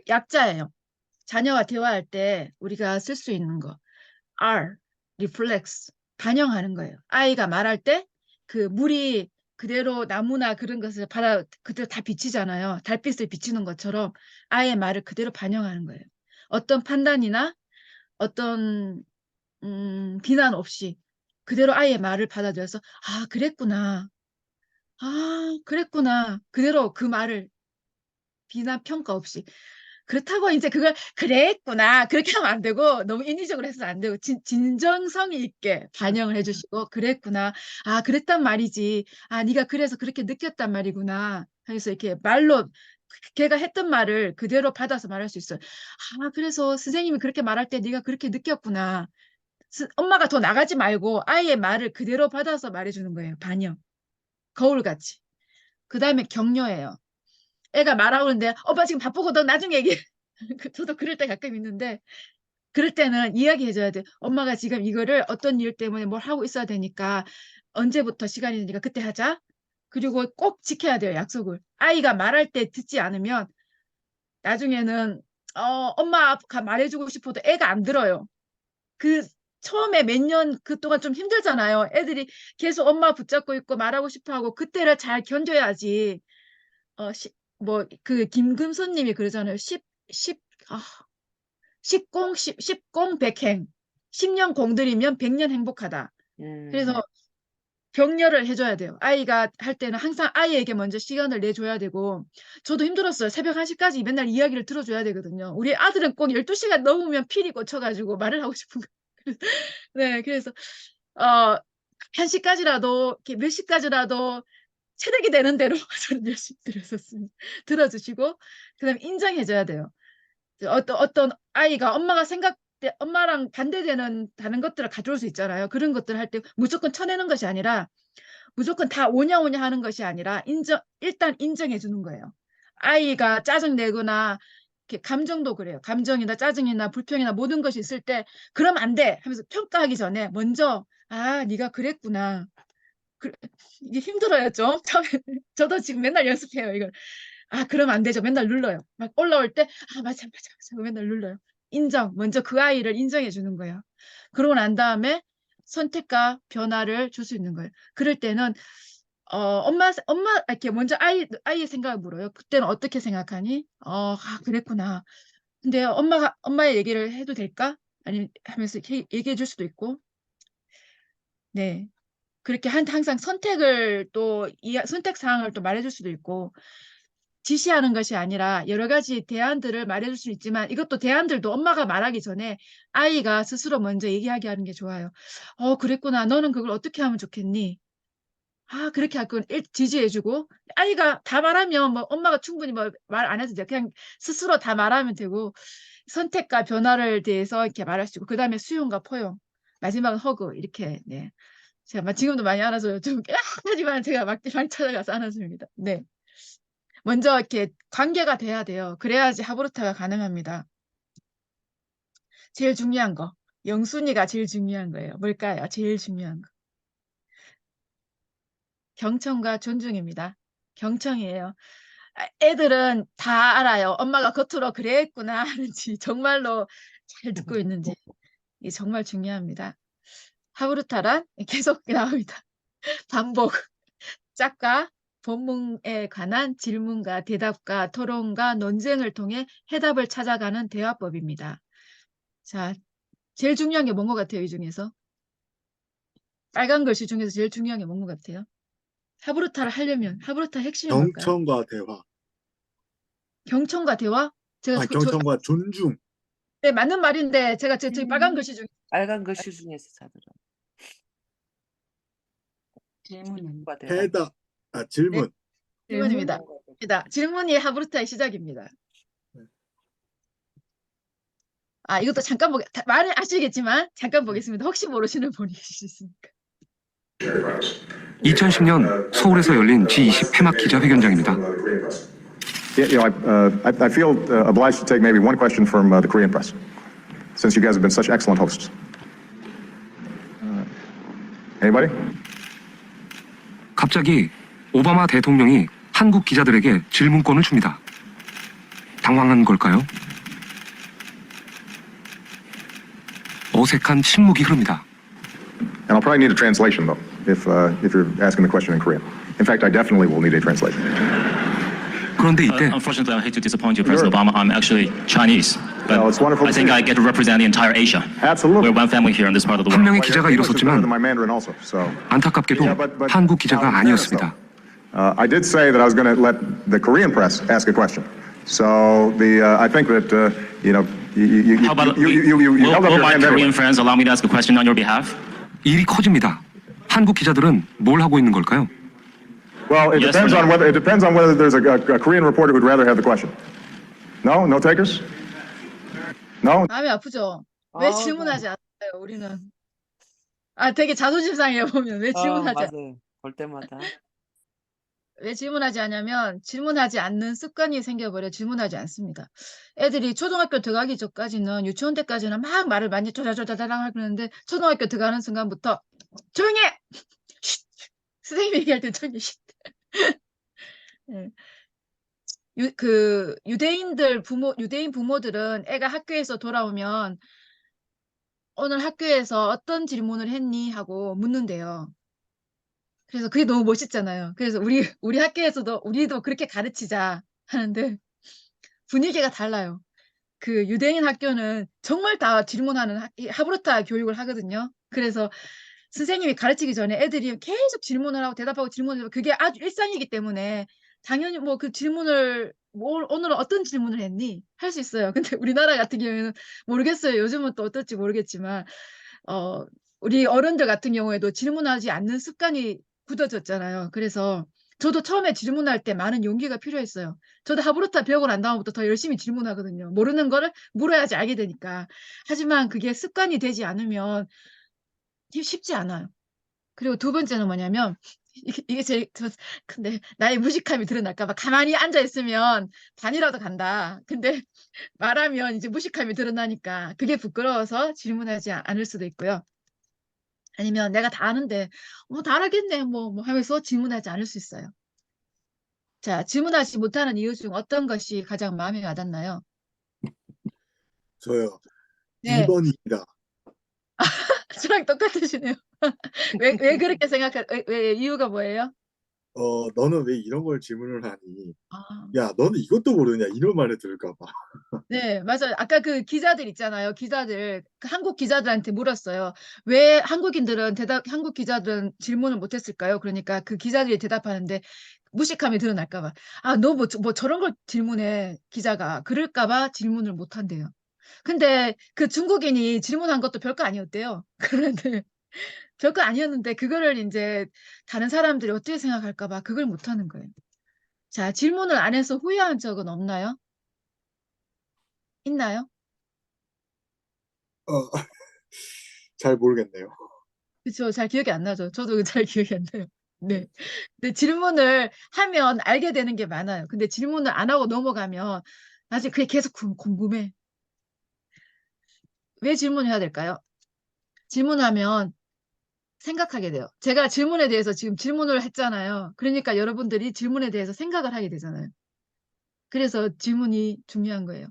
약자예요. 자녀와 대화할 때 우리가 쓸 수 있는 거 R, reflex, 반영하는 거예요. 아이가 말할 때 그 물이 그대로 나무나 그런 것을 그대로 다 비치잖아요. 달빛을 비치는 것처럼 아이의 말을 그대로 반영하는 거예요. 어떤 판단이나 어떤 비난 없이 그대로 아이의 말을 받아들여서 아, 그랬구나. 아, 그랬구나. 그대로 그 말을 비난 평가 없이 그렇다고 이제 그걸 그랬구나 그렇게 하면 안 되고 너무 인위적으로 해서는 안 되고 진정성 있게 반영을 해주시고 그랬구나 아 그랬단 말이지 아 네가 그래서 그렇게 느꼈단 말이구나 해서 이렇게 말로 걔가 했던 말을 그대로 받아서 말할 수 있어요. 아 그래서 선생님이 그렇게 말할 때 네가 그렇게 느꼈구나. 엄마가 더 나가지 말고 아이의 말을 그대로 받아서 말해주는 거예요. 반영 거울같이. 그 다음에 격려예요. 애가 말하고 있는데 오빠 지금 바쁘거든 나중에 얘기해. 저도 그럴 때 가끔 있는데 그럴 때는 이야기해줘야 돼. 엄마가 지금 이거를 어떤 일 때문에 뭘 하고 있어야 되니까 언제부터 시간이 되니까 그때 하자. 그리고 꼭 지켜야 돼요. 약속을. 아이가 말할 때 듣지 않으면 나중에는 엄마가 말해주고 싶어도 애가 안 들어요. 그 처음에 몇 년 그동안 좀 힘들잖아요. 애들이 계속 엄마 붙잡고 있고 말하고 싶어하고 그때를 잘 견뎌야지. 그 김금선님이 그러잖아요. 10공 100행. 10년 공들이면 100년 행복하다. 그래서 격려를 해줘야 돼요. 아이가 할 때는 항상 아이에게 먼저 시간을 내줘야 되고 저도 힘들었어요. 새벽 1시까지 맨날 이야기를 들어줘야 되거든요. 우리 아들은 꼭 12시간 넘으면 필이 꽂혀가지고 말을 하고 싶은 거예요. 네, 그래서 1시까지라도 몇 시까지라도 체력이 되는 대로 저는 열심히 들었었습니다. 들어주시고 그다음에 인정해줘야 돼요. 어떤 아이가 엄마랑 반대되는 다른 것들을 가져올 수 있잖아요. 그런 것들 할 때 무조건 쳐내는 것이 아니라 무조건 다 오냐오냐 하는 것이 아니라 일단 인정해 주는 거예요. 아이가 짜증내거나 이렇게 감정도 그래요. 감정이나 짜증이나 불평이나 모든 것이 있을 때 그럼 안 돼 하면서 평가하기 전에 먼저 아 네가 그랬구나. 이게 힘들어요 좀. 저도 지금 맨날 연습해요 이걸. 아, 그러면 안 되죠. 맨날 눌러요. 막 올라올 때, 아, 맞아, 맞아, 맞아. 맨날 눌러요. 먼저 그 아이를 인정해 주는 거예요. 그러고 난 다음에 선택과 변화를 줄 수 있는 거예요. 그럴 때는, 이렇게 먼저 아이의 생각을 물어요. 그때는 어떻게 생각하니? 그랬구나. 근데 엄마의 얘기를 해도 될까? 아니, 하면서 얘기해 줄 수도 있고. 네. 그렇게 항상 선택 사항을 또 말해줄 수도 있고, 지시하는 것이 아니라 여러 가지 대안들을 말해줄 수 있지만 이것도 대안들도 엄마가 말하기 전에 아이가 스스로 먼저 얘기하게 하는 게 좋아요. 그랬구나. 너는 그걸 어떻게 하면 좋겠니? 그렇게 할 건 지지해주고 아이가 다 말하면 뭐 엄마가 충분히 뭐 말 안 해도 돼. 그냥 스스로 다 말하면 되고 선택과 변화를 대해서 이렇게 말할 수 있고 그 다음에 수용과 포용 마지막은 허그 이렇게 네. 제가 지금도 많이 안아줘요. 좀 하지만 제가 막 찾아가서 안아줍니다. 네. 먼저 이렇게 관계가 돼야 돼요. 그래야지 하브루타가 가능합니다. 제일 중요한 거. 영순이가 제일 중요한 거예요. 뭘까요? 제일 중요한 거. 경청과 존중입니다. 경청이에요. 애들은 다 알아요. 엄마가 겉으로 그랬구나 하는지 정말로 잘 듣고 있는지. 이게 정말 중요합니다. 하브루타란 계속 나옵니다. 반복. 짝과 본문에 관한 질문과 대답과 토론과 논쟁을 통해 해답을 찾아가는 대화법입니다. 자, 제일 중요한 게 뭔 것 같아요, 이 중에서? 빨간 글씨 중에서 제일 중요한 게 뭔 것 같아요? 하브루타를 하려면 하브루타 핵심이 뭘까요? 경청과 대화. 경청과 대화? 경청과 존중. 네, 맞는 말인데 제가 저기 빨간 글씨 중에 빨간 글씨 중에서 찾으라. 질문과 대화. 해답. 질문. 질문입니다. 질문이 하브루타의 시작입니다. 이것도 잠깐 말은 아시겠지만 잠깐 보겠습니다. 혹시 모르시는 분이 계실 수 있으니까. 2010년 서울에서 열린 G20 폐막 기자회견장입니다. I feel obliged to take maybe one question from the Korean press, since you guys have been such excellent hosts. Anybody? 갑자기 오바마 대통령이 한국 기자들에게 질문권을 줍니다. 당황한 걸까요? 어색한 침묵이 흐릅니다. And I'll probably need a translation though, if you're asking the question in Korean. In fact, I definitely will need a translation. 그런데 이때 Unfortunately, I hate to disappoint you, President Obama. I'm actually Chinese, but Well, it's wonderful I to think see I get to represent the entire Asia. Absolutely. We're one family here in this part of the 한 world. 명의 기자가 일었었지만 My Mandarin also, so. 안타깝게도 한국 기자가 아니었습니다. I did say that I was going to let the Korean press ask a question. So I think that you How about held up will your my hand Korean anyway. friends allow me to ask a question on your behalf? 일이 커집니다. 한국 기자들은 뭘 하고 있는 걸까요? Well, it Yes depends or on no? whether there's a Korean reporter who'd rather have the question. No, no takers. No. 마음이 아프죠? 왜 질문하지 않아요, 우리는? 되게 자존심 상해요, 보면. 왜 질문하지 맞아요. 볼 때마다. 왜 질문하지 않냐면 질문하지 않는 습관이 생겨버려 질문하지 않습니다. 애들이 초등학교 들어가기 전까지는 유치원 때까지는 막 말을 많이 쪼자쪼자자랑 하는데 초등학교 들어가는 순간부터 조용히 해! 쉿! 선생님이 얘기할 때 조용히 쉿! 네. 유대인 부모들은 애가 학교에서 돌아오면 오늘 학교에서 어떤 질문을 했니? 하고 묻는데요. 그래서 그게 너무 멋있잖아요. 그래서 우리 학교에서도 우리도 그렇게 가르치자 하는데 분위기가 달라요. 그 유대인 학교는 정말 다 질문하는 하브루타 교육을 하거든요. 그래서 선생님이 가르치기 전에 애들이 계속 질문을 하고 대답하고 질문을 하고 그게 아주 일상이기 때문에 당연히 뭐 그 질문을 오늘은 어떤 질문을 했니? 할 수 있어요. 근데 우리나라 같은 경우에는 모르겠어요. 요즘은 또 어떨지 모르겠지만 우리 어른들 같은 경우에도 질문하지 않는 습관이 굳어졌잖아요. 그래서 저도 처음에 질문할 때 많은 용기가 필요했어요. 저도 하브루타 배우고 난 다음부터 더 열심히 질문하거든요. 모르는 거를 물어야지 알게 되니까. 하지만 그게 습관이 되지 않으면 쉽지 않아요. 그리고 두 번째는 뭐냐면 이게 제일 근데 나의 무식함이 드러날까 봐 가만히 앉아 있으면 반이라도 간다. 근데 말하면 이제 무식함이 드러나니까 그게 부끄러워서 질문하지 않을 수도 있고요. 아니면 내가 다 아는데 다 알겠네 뭐 하면서 질문하지 않을 수 있어요. 자, 질문하지 못하는 이유 중 어떤 것이 가장 마음에 와닿나요? 저요. 네, 2번입니다. 저랑 똑같으시네요. 왜 그렇게 왜 이유가 뭐예요? 너는 왜 이런 걸 질문을 하니? 아, 야, 너는 이것도 모르냐? 이런 말을 들을까 봐. 네, 맞아요. 아까 그 기자들 있잖아요. 기자들, 그 한국 기자들한테 물었어요. 왜 한국 기자들은 질문을 못했을까요? 그러니까 그 기자들이 대답하는데 무식함이 드러날까 봐. 아, 너 뭐 저런 걸 질문해, 기자가. 그럴까 봐 질문을 못한대요. 근데 그 중국인이 질문한 것도 별거 아니었대요. 그런데 별거 아니었는데 그거를 이제 다른 사람들이 어떻게 생각할까 봐 그걸 못하는 거예요. 자, 질문을 안 해서 후회한 적은 없나요? 있나요? 어, 잘 모르겠네요. 그쵸. 잘 기억이 안 나죠. 저도 잘 기억이 안 나요. 네. 근데 질문을 하면 알게 되는 게 많아요. 근데 질문을 안 하고 넘어가면 나중에 그게 계속 궁금해. 왜 질문해야 될까요? 질문하면 생각하게 돼요. 제가 질문에 대해서 지금 질문을 했잖아요. 그러니까 여러분들이 질문에 대해서 생각을 하게 되잖아요. 그래서 질문이 중요한 거예요.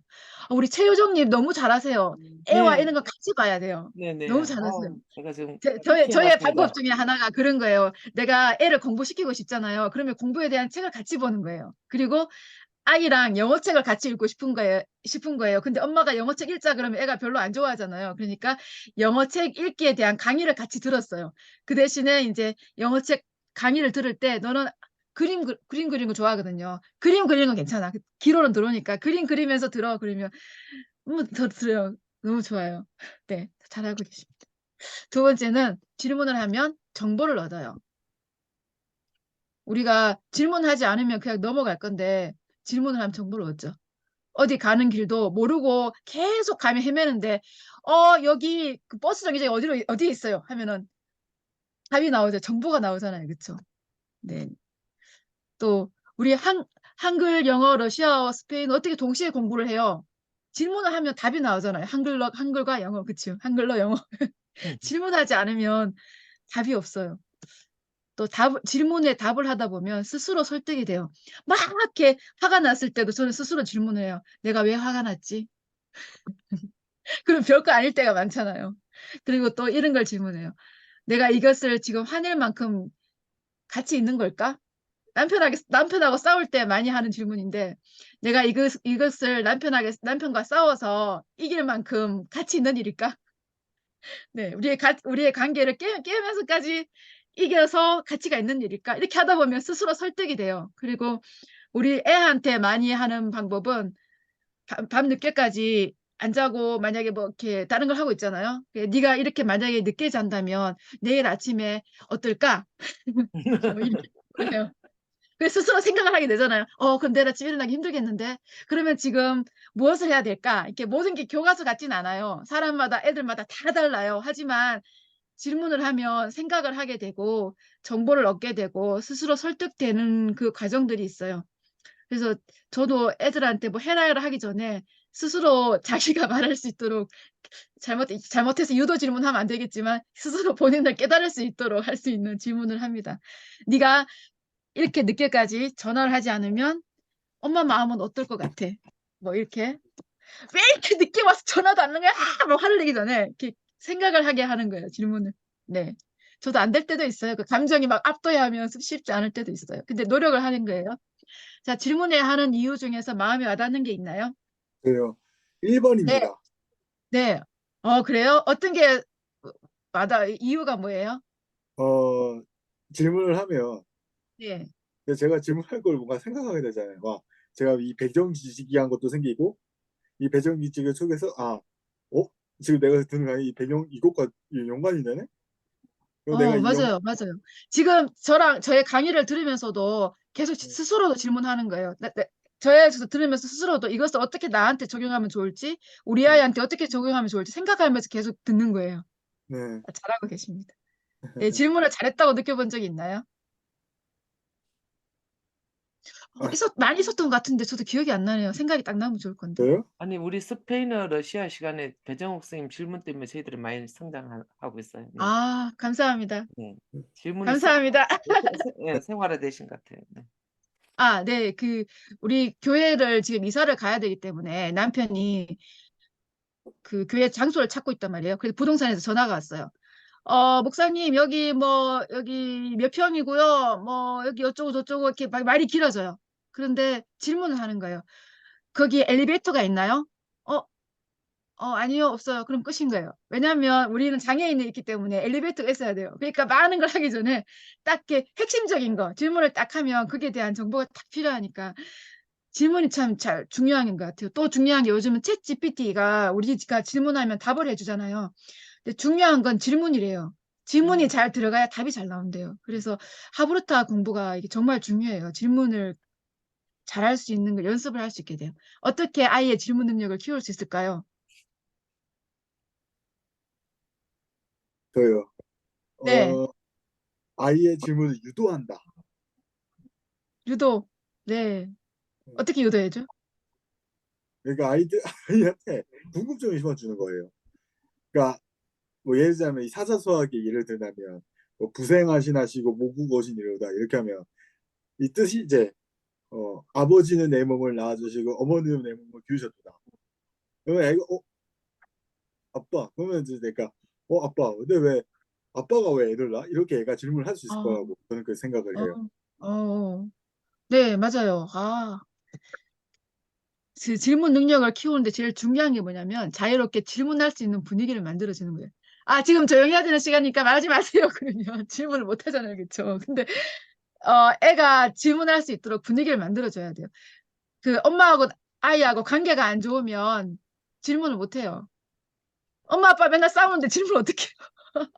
우리 최효정님 너무 잘하세요. 애와 네. 이런 거 같이 봐야 돼요. 네네. 너무 잘하세요. 제가 지금 저의 키워놨습니다. 방법 중에 하나가 그런 거예요. 내가 애를 공부시키고 싶잖아요. 그러면 공부에 대한 책을 같이 보는 거예요. 그리고 아이랑 영어책을 같이 읽고 싶은 거예요. 근데 엄마가 영어책 읽자 그러면 애가 별로 안 좋아하잖아요. 그러니까 영어책 읽기에 대한 강의를 같이 들었어요. 그 대신에 이제 영어책 강의를 들을 때 너는 그림 그리는 거 좋아하거든요. 그림 그리는 건 괜찮아. 기로는 들어오니까 그림 그리면서 들어. 그러면 더 들어요. 너무 좋아요. 네, 잘하고 계십니다. 두 번째는 질문을 하면 정보를 얻어요. 우리가 질문하지 않으면 그냥 넘어갈 건데 질문을 하면 정보를 얻죠. 어디 가는 길도 모르고 계속 가면 헤매는데 여기 그 버스 정류장이 어디에 있어요? 하면은 답이 나오죠. 정보가 나오잖아요. 그렇죠? 네. 또 우리 한글, 영어, 러시아어, 스페인어 어떻게 동시에 공부를 해요? 질문을 하면 답이 나오잖아요. 한글과 영어. 그렇죠? 한글로 영어. 질문하지 않으면 답이 없어요. 또 질문에 답을 하다 보면 스스로 설득이 돼요. 막 이렇게 화가 났을 때도 저는 스스로 질문을 해요. 내가 왜 화가 났지? 그럼 별거 아닐 때가 많잖아요. 그리고 또 이런 걸 질문해요. 내가 이것을 지금 화낼 만큼 가치 있는 걸까? 남편하고 싸울 때 많이 하는 질문인데, 내가 이것을 남편과 싸워서 이길 만큼 가치 있는 일일까? 네, 우리의 관계를 깨면서까지 이겨서 가치가 있는 일일까? 이렇게 하다 보면 스스로 설득이 돼요. 그리고 우리 애한테 많이 하는 방법은 밤 늦게까지 안 자고 만약에 뭐 이렇게 다른 걸 하고 있잖아요. 네가 이렇게 만약에 늦게 잔다면 내일 아침에 어떨까? 뭐 이렇게 해요. 그래서 스스로 생각을 하게 되잖아요. 그럼 내일 아침 일어나기 힘들겠는데? 그러면 지금 무엇을 해야 될까? 이렇게 모든 게 교과서 같진 않아요. 사람마다, 애들마다 다 달라요. 하지만 질문을 하면 생각을 하게 되고, 정보를 얻게 되고, 스스로 설득되는 그 과정들이 있어요. 그래서 저도 애들한테 뭐 해라 하기 전에 스스로 자기가 말할 수 있도록 잘못해서 유도 질문하면 안 되겠지만 스스로 본인을 깨달을 수 있도록 할 수 있는 질문을 합니다. 네가 이렇게 늦게까지 전화를 하지 않으면 엄마 마음은 어떨 것 같아? 뭐 이렇게 왜 이렇게 늦게 와서 전화도 안 하는 거야? 뭐 화를 내기 전에 이렇게 생각을 하게 하는 거예요. 질문을. 네. 저도 안 될 때도 있어요. 그 감정이 막 압도하면 쉽지 않을 때도 있어요. 근데 노력을 하는 거예요. 자, 질문해야 하는 이유 중에서 마음에 와닿는 게 있나요? 그래요. 네. 1번입니다. 네. 그래요? 어떤 게 이유가 뭐예요? 질문을 하면 네. 제가 질문할 걸 뭔가 생각하게 되잖아요. 제가 이 배경 지식이 한 것도 생기고 이 배경 지식 속에서 지금 내가 듣는 강의 이 배경 이것과 연관이 되네? 그리고 내가 맞아요. 맞아요. 지금 저의 강의를 들으면서도 계속 스스로도 질문하는 거예요. 저에서 들으면서 스스로도 이것을 어떻게 나한테 적용하면 좋을지, 우리 아이한테 어떻게 적용하면 좋을지 생각하면서 계속 듣는 거예요. 네. 잘하고 계십니다. 네, 질문을 잘했다고 느껴본 적이 있나요? 많이 있었던 것 같은데 저도 기억이 안 나네요. 생각이 딱 나면 좋을 건데. 저요? 아니 우리 스페인어 러시아 시간에 배정옥 선생님 질문 때문에 저희들이 많이 성장하고 있어요. 네. 감사합니다. 네. 질문이 감사합니다. 생활화 되신 것 같아요. 네. 네. 우리 교회를 지금 이사를 가야 되기 때문에 남편이 그 교회 장소를 찾고 있단 말이에요. 그래서 부동산에서 전화가 왔어요. 목사님, 여기 몇 평이고요. 뭐, 여기 어쩌고 저쩌고 이렇게 말이 길어져요. 그런데 질문을 하는 거예요. 거기 엘리베이터가 있나요? 아니요, 없어요. 그럼 끝인 거예요. 왜냐하면 우리는 장애인이 있기 때문에 엘리베이터가 있어야 돼요. 그러니까 많은 걸 하기 전에 딱 핵심적인 거, 질문을 딱 하면 그게 대한 정보가 딱 필요하니까 질문이 참 잘 중요한 것 같아요. 또 중요한 게 요즘은 챗 GPT가 우리가 질문하면 답을 해주잖아요. 근데 중요한 건 질문이래요. 질문이 잘 들어가야 답이 잘 나온대요. 그래서 하브루타 공부가 이게 정말 중요해요. 질문을 잘할 수 있는 걸 연습을 할 수 있게 돼요. 어떻게 아이의 질문 능력을 키울 수 있을까요? 저요. 네, 아이의 질문을 유도한다. 유도. 네. 어떻게 유도해줘? 그러니까 아이한테 궁금증을 심어주는 거예요. 그러니까 뭐 예를 들자면 이 사자수학의 예를 들자면 뭐 부생하시나시고 모국어신 이러다 이렇게 하면 이 뜻이 이제 아버지는 내 몸을 낳아주시고 어머니는 내 몸을 기르셨다. 그러면 애가 아빠 그러면 이제 내가 아빠 근데 왜 아빠가 왜 애를 낳아? 이렇게 애가 질문을 할 수 있을 어, 거라고 저는 그 생각을 해요. 어, 네, 맞아요. 그 질문 능력을 키우는데 제일 중요한 게 뭐냐면 자유롭게 질문할 수 있는 분위기를 만들어주는 거예요. 지금 조용히 해야 되는 시간이니까 말하지 마세요. 그러면 질문을 못 하잖아요. 그렇죠? 근데 애가 질문할 수 있도록 분위기를 만들어줘야 돼요. 그 엄마하고 아이하고 관계가 안 좋으면 질문을 못 해요. 엄마 아빠 맨날 싸우는데 질문을 어떻게 해요?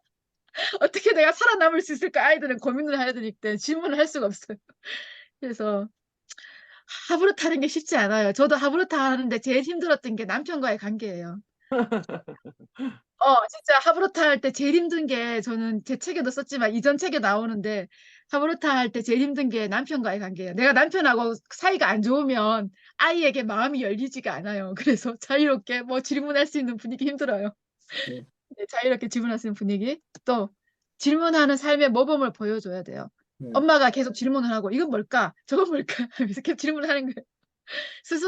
어떻게 내가 살아남을 수 있을까? 아이들은 고민을 해야 되니까 질문을 할 수가 없어요. 그래서 하브루타 하는 게 쉽지 않아요. 저도 하브루타 하는데 제일 힘들었던 게 남편과의 관계예요. 진짜 하브루타 할 때 제일 힘든 게 저는 제 책에도 썼지만 이전 책에 나오는데 하브루타 할 때 제일 힘든 게 남편과의 관계예요. 내가 남편하고 사이가 안 좋으면 아이에게 마음이 열리지가 않아요. 그래서 자유롭게 뭐 질문할 수 있는 분위기 힘들어요. 네. 네, 자유롭게 질문할 수 있는 분위기. 또 질문하는 삶의 모범을 보여줘야 돼요. 네. 엄마가 계속 질문을 하고 이건 뭘까? 저건 뭘까? 하면서 계속 질문을 하는 거예요.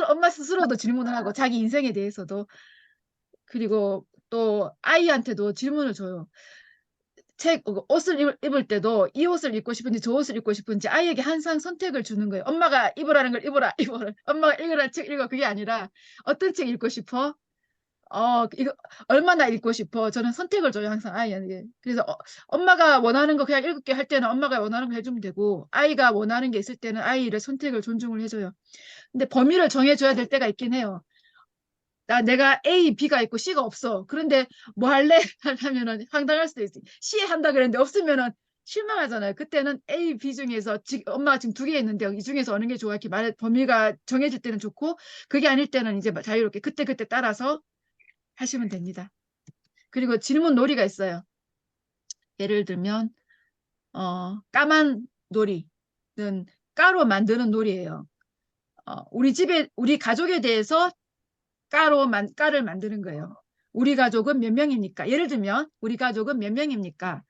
엄마 스스로도 질문을 하고 자기 인생에 대해서도 그리고 또 아이한테도 질문을 줘요. 옷을 입을 때도 이 옷을 입고 싶은지 저 옷을 입고 싶은지 아이에게 항상 선택을 주는 거예요. 엄마가 입으라는 걸 입어라. 엄마가 읽으라는 책 읽어. 그게 아니라 어떤 책 읽고 싶어? 이거 얼마나 읽고 싶어? 저는 선택을 줘요, 항상 아이에게. 그래서 엄마가 원하는 거 그냥 읽을게 할 때는 엄마가 원하는 거 해주면 되고 아이가 원하는 게 있을 때는 아이의 선택을 존중을 해줘요. 근데 범위를 정해줘야 될 때가 있긴 해요. 내가 A, B가 있고 C가 없어. 그런데 뭐 할래? 하면은 황당할 수도 있어. C 한다 그랬는데 없으면은 실망하잖아요. 그때는 A, B 중에서 엄마가 지금 2개 있는데 이 중에서 어느 게 좋아? 이렇게 범위가 정해질 때는 좋고 그게 아닐 때는 이제 자유롭게 그때 따라서 하시면 됩니다. 그리고 질문 놀이가 있어요. 예를 들면 까만 놀이는 까로 만드는 놀이예요. 우리 가족에 대해서 까를 만드는 거예요. 우리 가족은 몇 명입니까? 예를 들면 우리 가족은 몇 명입니까?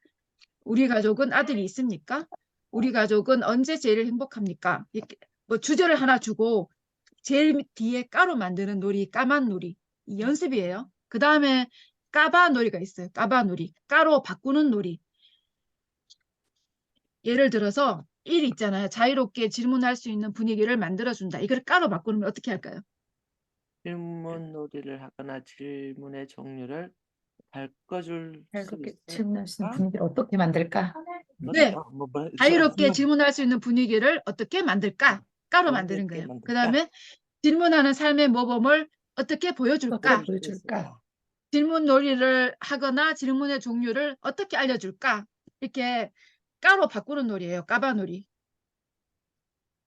우리 가족은 아들이 있습니까? 우리 가족은 언제 제일 행복합니까? 이렇게 뭐 주제를 하나 주고 제일 뒤에 까로 만드는 놀이, 까만 놀이. 이 연습이에요. 그 다음에 까바 놀이가 있어요. 까바 놀이. 까로 바꾸는 놀이. 예를 들어서 1 있잖아요. 자유롭게 질문할 수 있는 분위기를 만들어준다. 이걸 까로 바꾸면 어떻게 할까요? 질문 놀이를 하거나 질문의 종류를 바꿔줄 수 자유롭게 있을까? 질문할 수 있는 분위기를 어떻게 만들까? 네. 뭐 자유롭게 질문할 수 있는 분위기를 어떻게 만들까? 까로 만드는 거예요. 그 다음에 질문하는 삶의 모범을 어떻게 보여줄까? 어떻게 보여줄까? 질문 놀이를 하거나 질문의 종류를 어떻게 알려줄까? 이렇게 까로 바꾸는 놀이에요. 까바 놀이.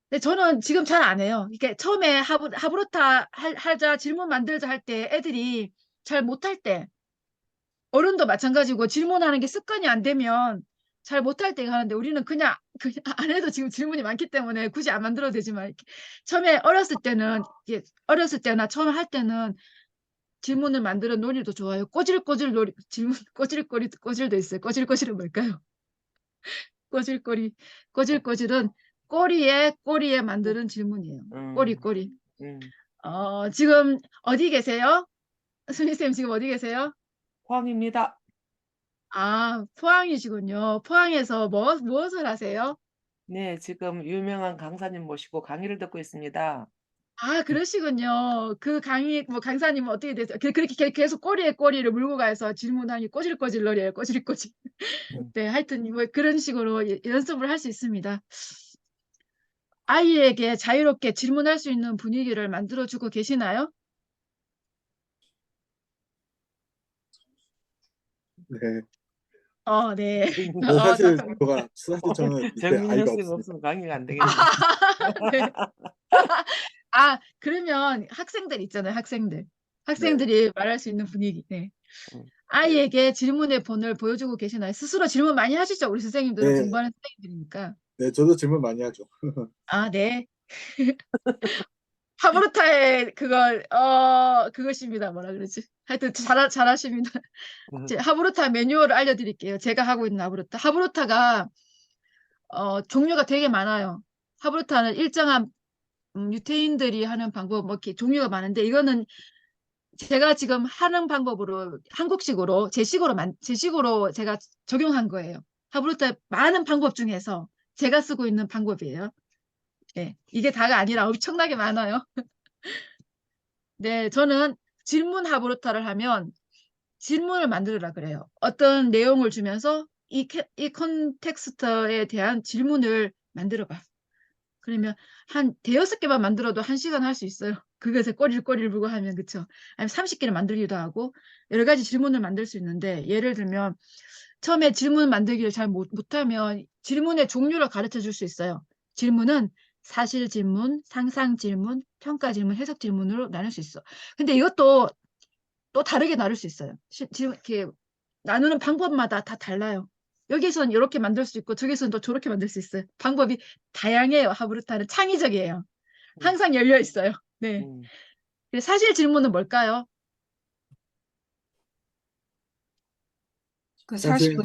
근데 저는 지금 잘 안 해요. 이게 처음에 하브루타 하자 질문 만들자 할 때 애들이 잘 못할 때 어른도 마찬가지고 질문하는 게 습관이 안 되면 잘 못할 때가 하는데 우리는 그냥 안 해도 지금 질문이 많기 때문에 굳이 안 만들어도 되지만 이렇게 처음에 어렸을 때나 처음 할 때는 질문을 만드는 놀이도 좋아요. 꼬질꼬질 놀이 질문 꼬질도 있어요. 꼬질꼬질은 뭘까요? 꼬질꼬질은 꼬리에 만드는 질문이에요. 꼬리. 음. 지금 어디 계세요? 수미쌤 지금 어디 계세요? 포항입니다. 아, 포항이시군요. 포항에서 무엇을 하세요? 네, 지금 유명한 강사님 모시고 강의를 듣고 있습니다. 아, 그러시군요. 그 강사님은 어떻게 되세요? 그렇게 계속 꼬리를 물고 가서 질문하니 꼬질꼬질거려요. 꼬질꼬질. 네, 하여튼 뭐 그런 식으로 연습을 할 수 있습니다. 아이에게 자유롭게 질문할 수 있는 분위기를 만들어주고 계시나요? 네. 네. 사실 잠깐만. 저는 밑에 정민현 아이가 쌤 없습니다. 없으면 강의가 안 되겠네요. 네. 그러면 학생들 있잖아요. 네. 학생들이 말할 수 있는 분위기. 네. 음. 아이에게 질문의 본을 보여주고 계시나요? 스스로 질문 많이 하시죠? 우리 선생님들은 네. 공부하는 선생님들이니까. 네, 저도 질문 많이 하죠. 네. 하브루타의 그것입니다. 뭐라 그러지? 하여튼 잘하십니다. 하브루타 매뉴얼을 알려드릴게요. 제가 하고 있는 하브루타가 종류가 되게 많아요. 하브루타는 일정한 유태인들이 하는 방법 뭐 이렇게 종류가 많은데 이거는 제가 지금 하는 방법으로 한국식으로 제 식으로 제가 적용한 거예요. 하브루타 많은 방법 중에서 제가 쓰고 있는 방법이에요. 네, 이게 다가 아니라 엄청나게 많아요. 네, 저는 질문 하브루타를 하면 질문을 만들으라 그래요. 어떤 내용을 주면서 이 컨텍스트에 대한 질문을 만들어봐. 그러면 한 대여섯 개만 만들어도 1시간 할 수 있어요. 그것에 꼬리를 물고 하면, 그쵸? 아니면 30개를 만들기도 하고 여러 가지 질문을 만들 수 있는데, 예를 들면 처음에 질문 만들기를 잘 못하면 질문의 종류를 가르쳐 줄 수 있어요. 질문은 사실 질문, 상상 질문, 평가 질문, 해석 질문으로 나눌 수 있어. 근데 이것도 또 다르게 나눌 수 있어요. 지금 이렇게 나누는 방법마다 다 달라요. 여기서는 이렇게 만들 수 있고 저기서는 또 저렇게 만들 수 있어요. 방법이 다양해요. 하브루타는 창의적이에요. 항상 열려 있어요. 네. 사실 질문은 뭘까요? 사실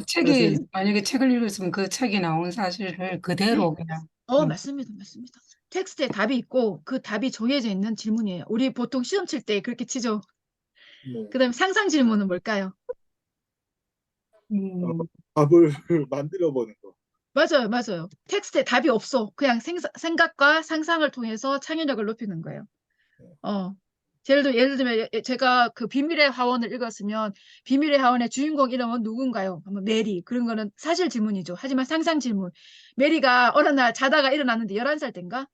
만약에 책을 읽었으면 그 책에 나온 사실을 그대로 그냥. 맞습니다. 텍스트에 답이 있고 그 답이 정해져 있는 질문이에요. 우리 보통 시험 칠 때 그렇게 치죠. 그다음에 상상 질문은 뭘까요? 답을 만들어 보는 거. 맞아요. 텍스트에 답이 없어. 그냥 생각과 상상을 통해서 창의력을 높이는 거예요. 예를 들면 제가 그 비밀의 화원을 읽었으면 비밀의 화원의 주인공 이름은 누군가요? 메리. 그런 거는 사실 질문이죠. 하지만 상상 질문. 메리가 어느 날 자다가 일어났는데 11살 때인가?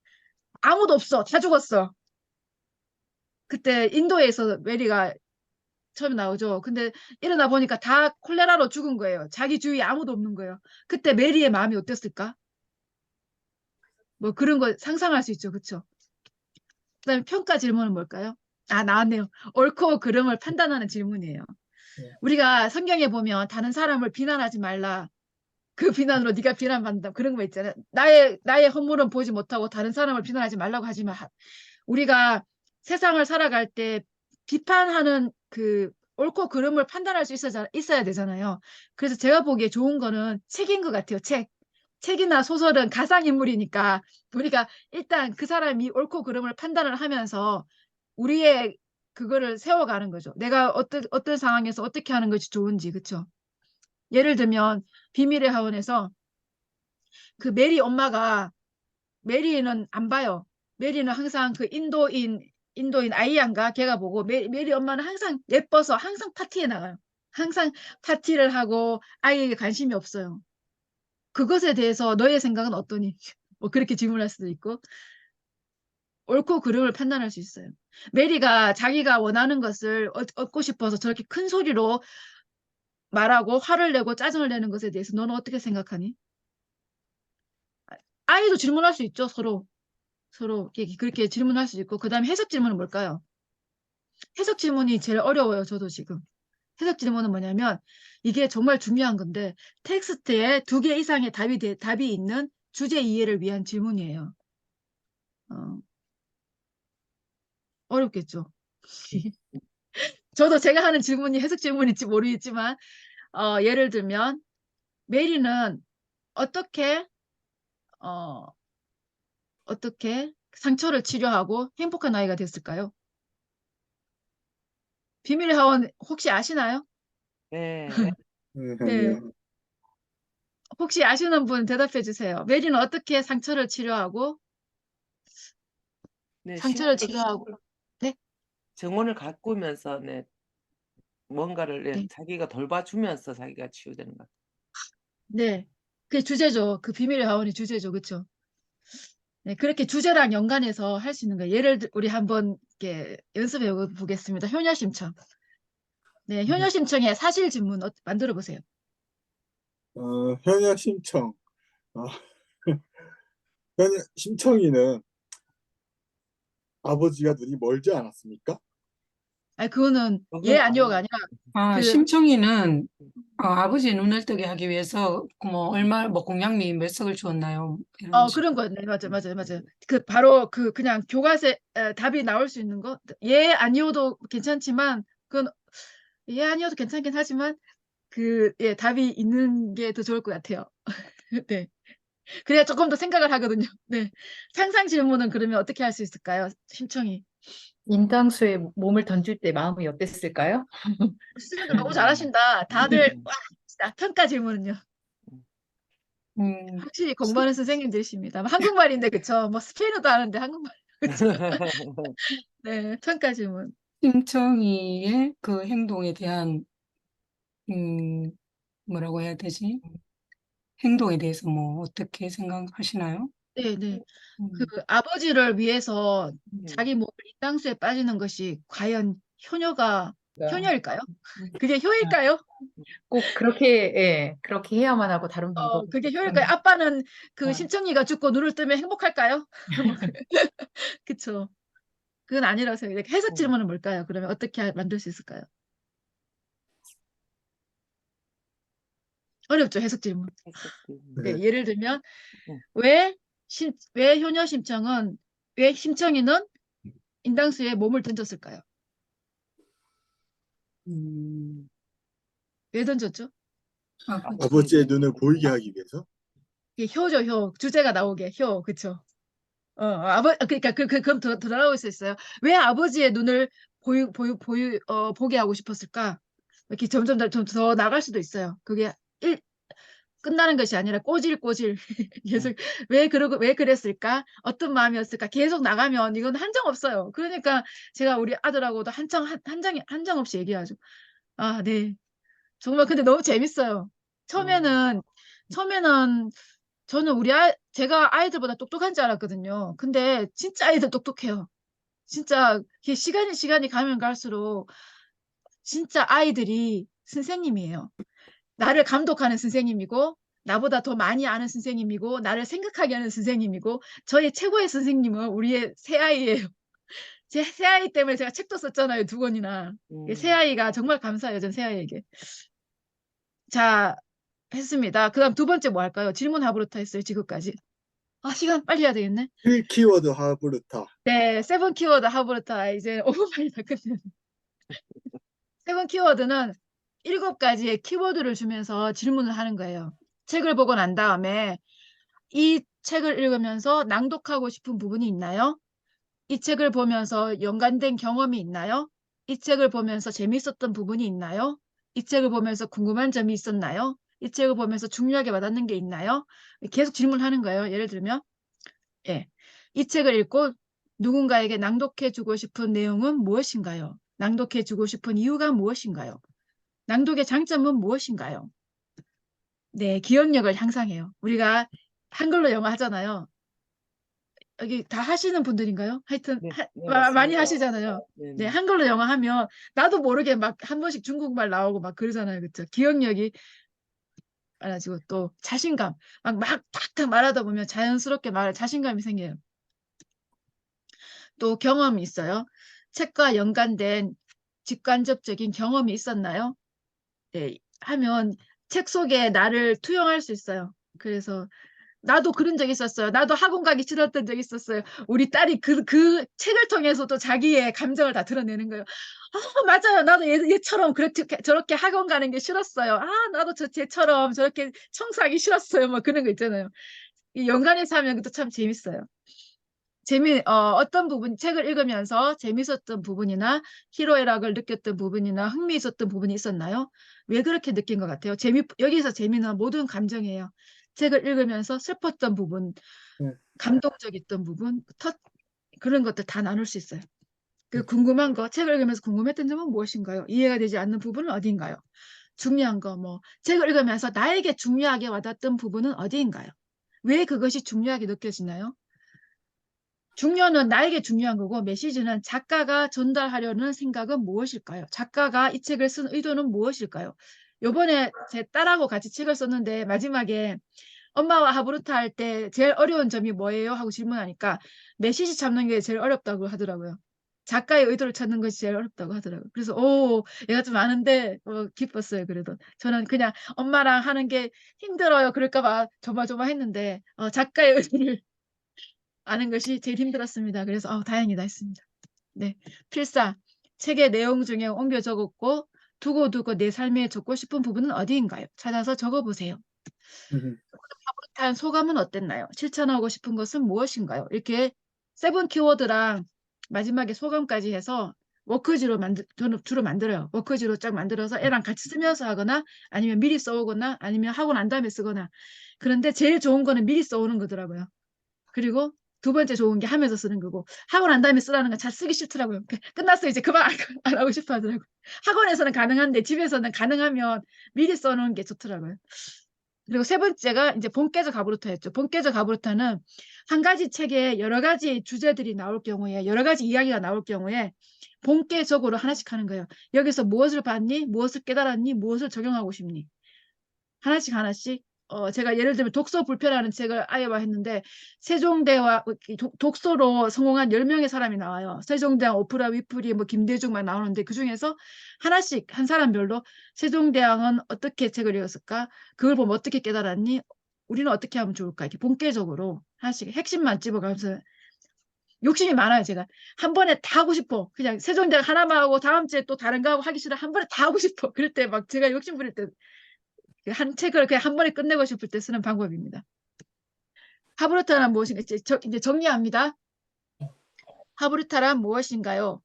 아무도 없어. 다 죽었어. 그때 인도에서 메리가 처음에 나오죠. 근데 일어나 보니까 다 콜레라로 죽은 거예요. 자기 주위에 아무도 없는 거예요. 그때 메리의 마음이 어땠을까? 뭐 그런 거 상상할 수 있죠. 그쵸? 그다음에 평가 질문은 뭘까요? 나왔네요. 옳고 그름을 판단하는 질문이에요. 우리가 성경에 보면 다른 사람을 비난하지 말라. 그 비난으로 네가 비난받는다. 그런 거 있잖아요. 나의 허물은 보지 못하고 다른 사람을 비난하지 말라고 하지만 우리가 세상을 살아갈 때 비판하는 그 옳고 그름을 판단할 수 있어야 되잖아요. 그래서 제가 보기에 좋은 거는 책인 것 같아요. 책이나 소설은 가상인물이니까 우리가 일단 그 사람이 옳고 그름을 판단을 하면서 우리의 그거를 세워가는 거죠. 내가 어떤 상황에서 어떻게 하는 것이 좋은지, 그쵸? 예를 들면 비밀의 화원에서 그 메리 엄마가 메리는 안 봐요. 메리는 항상 그 인도인 아이양가 걔가 보고 메리 엄마는 항상 예뻐서 항상 파티에 나가요. 항상 파티를 하고 아이에게 관심이 없어요. 그것에 대해서 너의 생각은 어떠니? 뭐 그렇게 질문할 수도 있고 옳고 그름을 판단할 수 있어요. 메리가 자기가 원하는 것을 얻고 싶어서 저렇게 큰 소리로 말하고 화를 내고 짜증을 내는 것에 대해서 너는 어떻게 생각하니? 아이도 질문할 수 있죠. 서로 그렇게 질문할 수 있고, 그 다음에 해석 질문은 뭘까요? 해석 질문이 제일 어려워요. 저도 지금. 해석 질문은 뭐냐면 이게 정말 중요한 건데 텍스트에 2개 이상의 답이 있는 주제 이해를 위한 질문이에요. 어렵겠죠. 저도 제가 하는 질문이 해석 질문일지 모르겠지만 예를 들면 메리는 어떻게 어떻게 상처를 치료하고 행복한 아이가 됐을까요? 비밀의 화원 혹시 아시나요? 네. 네. 아니요. 혹시 아시는 분 대답해 주세요. 메리는 어떻게 상처를 치료하고 네, 상처를 심리적 치료하고 네? 정원을 가꾸면서 네, 뭔가를 네, 네. 자기가 돌봐주면서 자기가 치유되는 것 같아요. 네. 그게 주제죠. 그 비밀의 화원이 주제죠. 그렇죠? 네, 그렇게 주제랑 연관해서 할 수 있는 거예요. 예를 들어 우리 한번 이렇게 연습해 보겠습니다. 효녀심청. 네, 효녀심청의 사실 질문 만들어 보세요. 현역 심청. 현역 심청이는 아버지가 눈이 멀지 않았습니까? 아니 그거는 그건 예 아니오가 아니라 그 심청이는 아버지의 눈을 뜨게 하기 위해서 뭐 얼마 뭐 공양미 몇 석을 주었나요? 이런 식으로. 그런 거네. 맞아요. 그 바로 그 그냥 교과서에 답이 나올 수 있는 거. 예 아니오도 괜찮지만 그건 예 아니오도 괜찮긴 하지만 그 예 답이 있는 게 더 좋을 것 같아요. 네. 그래야 조금 더 생각을 하거든요. 네. 상상 질문은 그러면 어떻게 할 수 있을까요? 심청이. 인당수에 몸을 던질 때 마음이 어땠을까요? 선생님들 너무 잘하신다. 다들 와, 진짜 평가 질문은요. 확실히 공부하는 선생님들이십니다. 한국말인데 그쵸? 뭐 스페인어도 아는데 한국말 그쵸? 네, 평가 질문. 심청이의 그 행동에 대한 뭐라고 해야 되지? 행동에 대해서 뭐 어떻게 생각하시나요? 네. 그 아버지를 위해서 자기 몸을 이 땅수에 빠지는 것이 과연 효녀일까요? 그게 효일까요? 꼭 그렇게 예, 그렇게 해야만 하고 다른 방법이 그게 효일까요? 아빠는 그 심청이가 죽고 눈을 뜨면 행복할까요? 그쵸. 그건 아니라서요. 이렇게 해석 질문은 뭘까요? 그러면 어떻게 만들 수 있을까요? 어렵죠, 해석 질문. 네, 예를 들면 왜 효녀 심청은 왜 심청이는 인당수에 몸을 던졌을까요? 왜 던졌죠? 아버지의 눈을 보이게 하기 위해서. 이게 효죠. 주제가 나오게 그쵸? 그러니까 그럼 더 나올 수 있어요. 왜 아버지의 눈을 보게 하고 싶었을까? 이렇게 점점 더 나갈 수도 있어요. 그게 끝나는 것이 아니라 꼬질꼬질 계속 왜 그랬을까? 어떤 마음이었을까? 계속 나가면 이건 한정 없어요. 그러니까 제가 우리 아들하고도 한정 없이 얘기하죠. 아, 네. 정말 근데 너무 재밌어요. 처음에는 저는 제가 아이들보다 똑똑한 줄 알았거든요. 근데 진짜 아이들 똑똑해요. 진짜 이게 시간이 가면 갈수록 진짜 아이들이 선생님이에요. 나를 감독하는 선생님이고 나보다 더 많이 아는 선생님이고 나를 생각하게 하는 선생님이고 저의 최고의 선생님은 우리의 새아이예요. 제 새아이 때문에 제가 책도 썼잖아요. 2권이나. 새아이가 정말 감사해요. 전 새아이에게. 자, 했습니다. 그 다음 2번째 뭐 할까요? 질문 하브루타 했어요. 지금까지. 시간 빨리 해야 되겠네. 1키워드 하브르타. 네, 7 키워드 하브루타 이제 5분 만에 다 끝내요. 7 키워드는 7가지의 키워드를 주면서 질문을 하는 거예요. 책을 보고 난 다음에 이 책을 읽으면서 낭독하고 싶은 부분이 있나요? 이 책을 보면서 연관된 경험이 있나요? 이 책을 보면서 재밌었던 부분이 있나요? 이 책을 보면서 궁금한 점이 있었나요? 이 책을 보면서 중요하게 와닿는 게 있나요? 계속 질문하는 거예요. 예를 들면 이 책을 읽고 누군가에게 낭독해주고 싶은 내용은 무엇인가요? 낭독해주고 싶은 이유가 무엇인가요? 낭독의 장점은 무엇인가요? 네, 기억력을 향상해요. 우리가 한글로 영어 하잖아요. 여기 다 하시는 분들인가요? 하여튼 많이 하시잖아요. 네, 한글로 영어 하면 나도 모르게 막 한 번씩 중국말 나오고 막 그러잖아요. 그렇죠? 기억력이 많아지고 또 자신감 막 탁탁 말하다 보면 자연스럽게 자신감이 생겨요. 또 경험이 있어요. 책과 연관된 직간접적인 경험이 있었나요? 네, 하면 책 속에 나를 투영할 수 있어요. 그래서 나도 그런 적 있었어요. 나도 학원 가기 싫었던 적 있었어요. 우리 딸이 그 책을 통해서도 자기의 감정을 다 드러내는 거예요. 맞아요. 나도 얘처럼 저렇게 학원 가는 게 싫었어요. 나도 쟤처럼 저렇게 청소하기 싫었어요. 뭐 그런 거 있잖아요. 이 연관해서 하면 그것도 참 재밌어요. 어떤 부분, 책을 읽으면서 재밌었던 부분이나 희로애락을 느꼈던 부분이나 흥미있었던 부분이 있었나요? 왜 그렇게 느낀 것 같아요? 여기서 재미는 모든 감정이에요. 책을 읽으면서 슬펐던 부분, 네. 감동적이었던 부분, 그런 것들 다 나눌 수 있어요. 그 궁금한 거, 책을 읽으면서 궁금했던 점은 무엇인가요? 이해가 되지 않는 부분은 어디인가요? 중요한 거, 책을 읽으면서 나에게 중요하게 와닿던 부분은 어디인가요? 왜 그것이 중요하게 느껴지나요? 중요는 나에게 중요한 거고, 메시지는 작가가 전달하려는 생각은 무엇일까요? 작가가 이 책을 쓴 의도는 무엇일까요? 요번에 제 딸하고 같이 책을 썼는데 마지막에 엄마와 하브루타 할 때 제일 어려운 점이 뭐예요? 하고 질문하니까 메시지 잡는 게 제일 어렵다고 하더라고요. 작가의 의도를 찾는 것이 제일 어렵다고 하더라고요. 그래서 얘가 좀 아는데 기뻤어요. 그래도 저는 그냥 엄마랑 하는 게 힘들어요. 그럴까 봐 조마조마했는데 작가의 의도를 아는 것이 제일 힘들었습니다. 그래서 다행이다 했습니다. 네, 필사 책의 내용 중에 옮겨 적었고 두고두고 내 삶에 적고 싶은 부분은 어디인가요? 찾아서 적어보세요. 하브루타한 소감은 어땠나요? 실천하고 싶은 것은 무엇인가요? 이렇게 7 키워드랑 마지막에 소감까지 해서 워크지로 저는 주로 만들어요. 워크지로 쫙 만들어서 애랑 같이 쓰면서 하거나 아니면 미리 써오거나 아니면 하고 난 다음에 쓰거나. 그런데 제일 좋은 거는 미리 써오는 거더라고요. 그리고 두 번째 좋은 게 하면서 쓰는 거고, 하고 난 다음에 쓰라는 건 잘 쓰기 싫더라고요. 끝났어, 이제 그만 안 하고 싶어 하더라고요. 학원에서는 가능한데 집에서는 가능하면 미리 써놓은 게 좋더라고요. 그리고 세 번째가 이제 본깨적 가브루타였죠. 본깨적 가브루타는 한 가지 책에 여러 가지 주제들이 나올 경우에, 여러 가지 이야기가 나올 경우에 본깨적으로 하나씩 하는 거예요. 여기서 무엇을 봤니? 무엇을 깨달았니? 무엇을 적용하고 싶니? 하나씩 하나씩. 제가 예를 들면 독서 불편하는 책을 아예와 했는데 세종대왕 독서로 성공한 10명의 사람이 나와요. 세종대왕, 오프라 위프리, 김대중만 나오는데 그 중에서 하나씩 한 사람별로 세종대왕은 어떻게 책을 읽었을까? 그걸 보면 어떻게 깨달았니? 우리는 어떻게 하면 좋을까? 이렇게 본격적으로 하나씩 핵심만 집어가면서 욕심이 많아요. 제가 한 번에 다 하고 싶어. 그냥 세종대왕 하나만 하고 다음 주에 또 다른 거 하고 하기 싫어. 한 번에 다 하고 싶어. 그럴 때 막 제가 욕심 부릴 때 한 책을 그냥 한 번에 끝내고 싶을 때 쓰는 방법입니다. 하브루타란 무엇인가? 이제 정리합니다. 하브루타란 무엇인가요?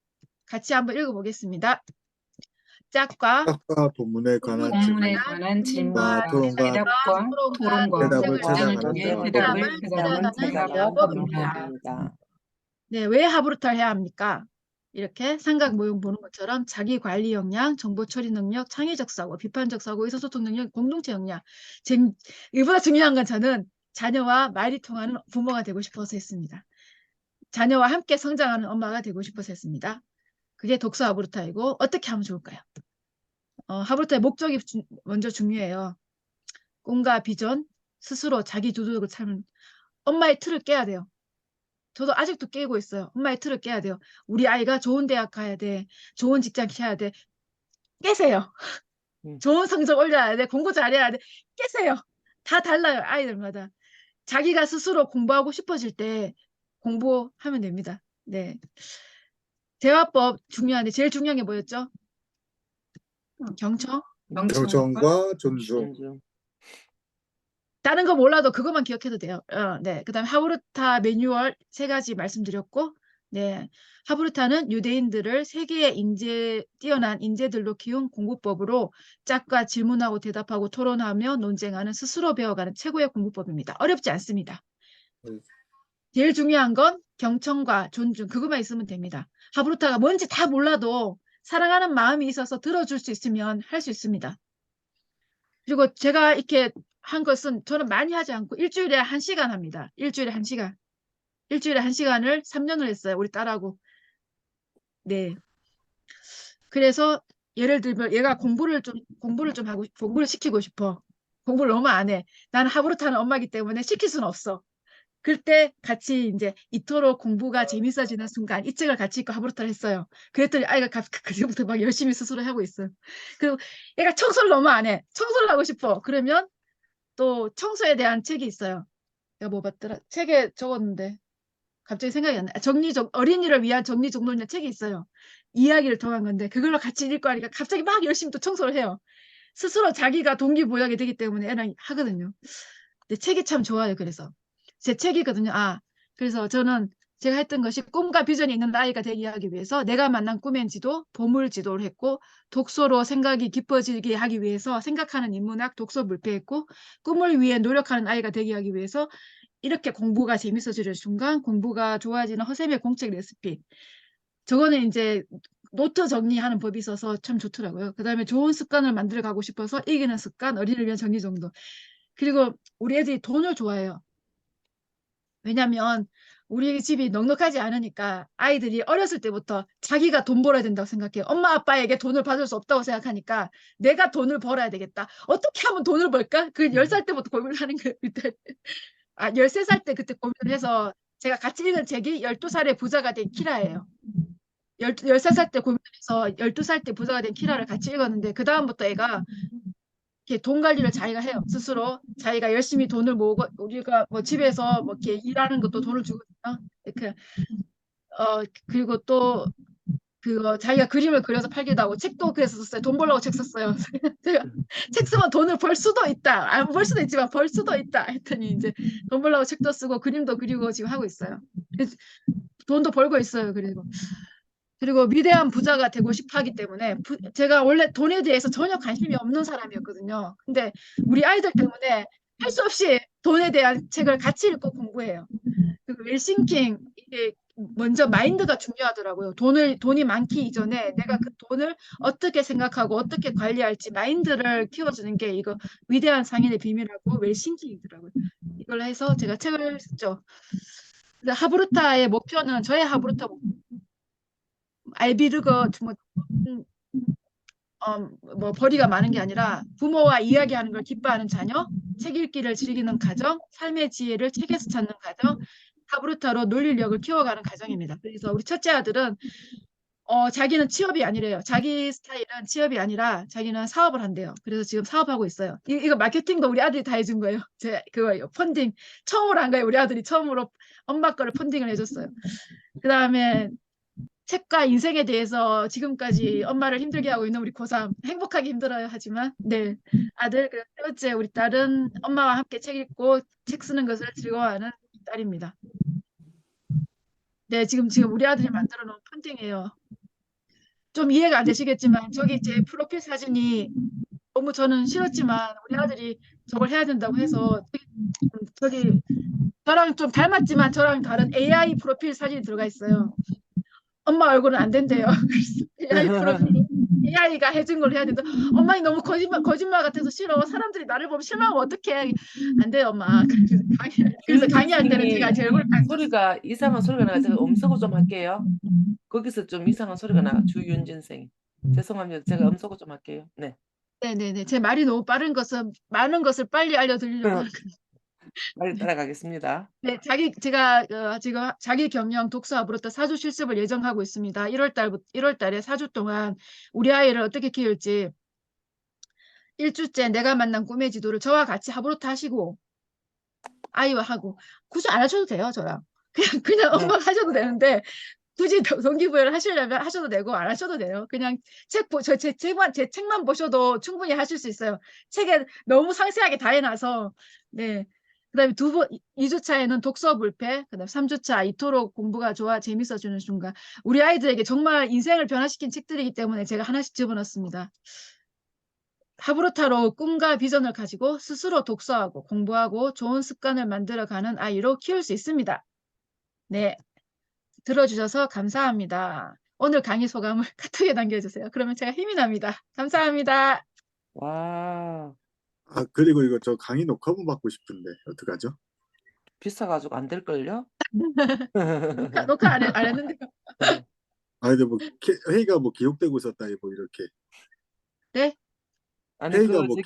같이 한번 읽어보겠습니다. 짝과 본문에 관한 질문과 토론과 대답과 대답을 과정을 찾아가는 통해 대답을 찾아가는 작업입니다. 네, 왜 하브루타를 해야 합니까? 이렇게 삼각 모형 보는 것처럼 자기 관리 역량, 정보 처리 능력, 창의적 사고, 비판적 사고, 의사소통 능력, 공동체 역량. 이보다 중요한 건 저는 자녀와 말이 통하는 부모가 되고 싶어서 했습니다. 자녀와 함께 성장하는 엄마가 되고 싶어서 했습니다. 그게 독서 하브루타이고 어떻게 하면 좋을까요? 하브루타의 목적이 먼저 중요해요. 꿈과 비전, 스스로 자기 주도적으로 삶을 엄마의 틀을 깨야 돼요. 저도 아직도 깨고 있어요. 엄마의 틀을 깨야 돼요. 우리 아이가 좋은 대학 가야 돼. 좋은 직장 해야 돼. 깨세요. 좋은 성적 올려야 돼. 공부 잘해야 돼. 깨세요. 다 달라요. 아이들마다. 자기가 스스로 공부하고 싶어질 때 공부하면 됩니다. 네. 대화법 중요한데 제일 중요한 게 뭐였죠? 경청과 존중. 다른 거 몰라도 그것만 기억해도 돼요. 네. 그다음에 하브루타 매뉴얼 3가지 말씀드렸고, 네. 하브루타는 유대인들을 세계의 뛰어난 인재들로 키운 공부법으로 짝과 질문하고 대답하고 토론하며 논쟁하는 스스로 배워가는 최고의 공부법입니다. 어렵지 않습니다. 제일 중요한 건 경청과 존중, 그것만 있으면 됩니다. 하브루타가 뭔지 다 몰라도 사랑하는 마음이 있어서 들어줄 수 있으면 할 수 있습니다. 그리고 제가 이렇게 한 것은 저는 많이 하지 않고 일주일에 1시간 합니다. 일주일에 1시간. 일주일에 1시간을 3년을 했어요. 우리 딸하고. 네. 그래서 예를 들면 얘가 공부를 좀 하고 공부를 시키고 싶어. 공부를 너무 안 해. 나는 하브루타는 엄마이기 때문에 시킬 수는 없어. 그때 같이 이제 이토록 공부가 재밌어지는 순간 이 책을 같이 읽고 하브루타를 했어요. 그랬더니 아이가 그때부터 막 열심히 스스로 하고 있어요. 그리고 얘가 청소를 너무 안 해. 청소를 하고 싶어. 그러면 또 청소에 대한 책이 있어요. 내가 뭐 봤더라? 책에 적었는데 갑자기 생각이 안 나. 어린이를 위한 정리정돈이라는 책이 있어요. 이야기를 통한 건데 그걸로 같이 읽고 하니까 갑자기 막 열심히 또 청소를 해요. 스스로 자기가 동기부여하게 되기 때문에 애랑 하거든요. 근데 책이 참 좋아요. 그래서 제 책이거든요. 그래서 저는 제가 했던 것이 꿈과 비전이 있는 아이가 되게 하기 위해서 내가 만난 꿈의 지도, 보물 지도를 했고, 독서로 생각이 깊어지게 하기 위해서 생각하는 인문학, 독서 물패했고, 꿈을 위해 노력하는 아이가 되게 하기 위해서 이렇게 공부가 재밌어지는 순간, 공부가 좋아지는 허쌤의 공책 레시피. 저거는 이제 노트 정리하는 법이 있어서 참 좋더라고요. 그 다음에 좋은 습관을 만들어 가고 싶어서 이기는 습관, 어린이를 위한 정리정돈. 그리고 우리 애들이 돈을 좋아해요. 왜냐면 우리 집이 넉넉하지 않으니까 아이들이 어렸을 때부터 자기가 돈 벌어야 된다고 생각해요. 엄마 아빠에게 돈을 받을 수 없다고 생각하니까 내가 돈을 벌어야 되겠다. 어떻게 하면 돈을 벌까? 그 10살 때부터 고민을 하는 거예요. 그때. 13살 때 그때 고민을 해서 제가 같이 읽은 책이 12살에 부자가 된 키라예요. 13살 때 고민해서 12살 때 부자가 된 키라를 같이 읽었는데 그 다음부터 애가 이렇게 돈 관리를 자기가 해요. 스스로 자기가 열심히 돈을 모으고 우리가 뭐 집에서 뭐 이렇게 일하는 것도 돈을 주거든요. 이렇게 그리고 또 그거 자기가 그림을 그려서 팔기도 하고 책도 그래서 썼어요. 돈 벌려고 책 썼어요. 제가 책 쓰면 돈을 벌 수도 있다. 안 벌 수도 있지만 벌 수도 있다. 했더니 이제 돈 벌려고 책도 쓰고 그림도 그리고 지금 하고 있어요. 그래서 돈도 벌고 있어요. 그리고 위대한 부자가 되고 싶어 하기 때문에 제가 원래 돈에 대해서 전혀 관심이 없는 사람이었거든요. 근데 우리 아이들 때문에 할 수 없이 돈에 대한 책을 같이 읽고 공부해요. 그리고 웰싱킹 이게 먼저 마인드가 중요하더라고요. 돈이 많기 이전에 내가 그 돈을 어떻게 생각하고 어떻게 관리할지 마인드를 키워주는 게 이거 위대한 상인의 비밀하고 웰싱킹이더라고요. 이걸 해서 제가 책을 썼죠. 근데 하브루타의 목표는 저의 하브루타 알비르거 뭐 벌이가 많은 게 아니라 부모와 이야기하는 걸 기뻐하는 자녀, 책 읽기를 즐기는 가정, 삶의 지혜를 책에서 찾는 가정, 하브루타로 논리력을 키워가는 가정입니다. 그래서 우리 첫째 아들은 자기는 취업이 아니래요. 자기 스타일은 취업이 아니라 자기는 사업을 한대요. 그래서 지금 사업하고 있어요. 이거 마케팅도 우리 아들이 다 해준 거예요. 그거예요. 펀딩 처음으로 한 거예요. 우리 아들이 처음으로 엄마 거를 펀딩을 해줬어요. 그 다음에 책과 인생에 대해서 지금까지 엄마를 힘들게 하고 있는 우리 고3 행복하게 힘들어요. 하지만 네 아들 그리고 세 번째 우리 딸은 엄마와 함께 책 읽고 책 쓰는 것을 즐거워하는 딸입니다. 네 지금 우리 아들이 만들어 놓은 펀딩이에요. 좀 이해가 안 되시겠지만 저기 제 프로필 사진이 너무 저는 싫었지만 우리 아들이 저걸 해야 된다고 해서 저기 저랑 좀 닮았지만 저랑 다른 AI 프로필 사진이 들어가 있어요. 엄마 얼굴은 안 된대요. AI 프로필 AI가 해준 걸 해야 된다. 엄마는 너무 거짓말 같아서 싫어. 사람들이 나를 보면 실망하면 어떡해. 안 돼요, 엄마. 그래서 강의할 때는 제가 제 얼굴 소리가 이상한 소리가 나가 제가 음소거 좀 할게요. 거기서 좀 이상한 소리가 나. 주윤진 쌤. 죄송합니다. 제가 음소거 좀 할게요. 네. 네네네. 제 말이 너무 빠른 것은 많은 것을 빨리 알려드리려고 하거든요. 빨리 따라가겠습니다. 네, 제가 지금 자기 경영 독서 하브루타 4주 실습을 예정하고 있습니다. 1월 달에 4주 동안 우리 아이를 어떻게 키울지 1주째 내가 만난 꿈의 지도를 저와 같이 하브루타 하시고 아이와 하고 굳이 안 하셔도 돼요, 저랑. 그냥 엄마가 하셔도 되는데 굳이 동기부여를 하시려면 하셔도 되고 안 하셔도 돼요. 그냥 제 책만 보셔도 충분히 하실 수 있어요. 책에 너무 상세하게 다 해놔서 네. 그다음에 2주차에는 독서 불패, 그다음 3주차 이토록 공부가 좋아 재밌어지는 순간. 우리 아이들에게 정말 인생을 변화시킨 책들이기 때문에 제가 하나씩 집어넣습니다. 하브루타로 꿈과 비전을 가지고 스스로 독서하고 공부하고 좋은 습관을 만들어가는 아이로 키울 수 있습니다. 네, 들어주셔서 감사합니다. 오늘 강의 소감을 카톡에 남겨주세요. 그러면 제가 힘이 납니다. 감사합니다. 와. 그리고 이거 저 강의 녹화본 받고 싶은데 어떡하죠? 비싸가지고 안 될걸요? 녹화 안 했는데요. 근데 뭐 회의가 뭐 기록되고 있었다 뭐 이렇게. 네? 아니 회의가 뭐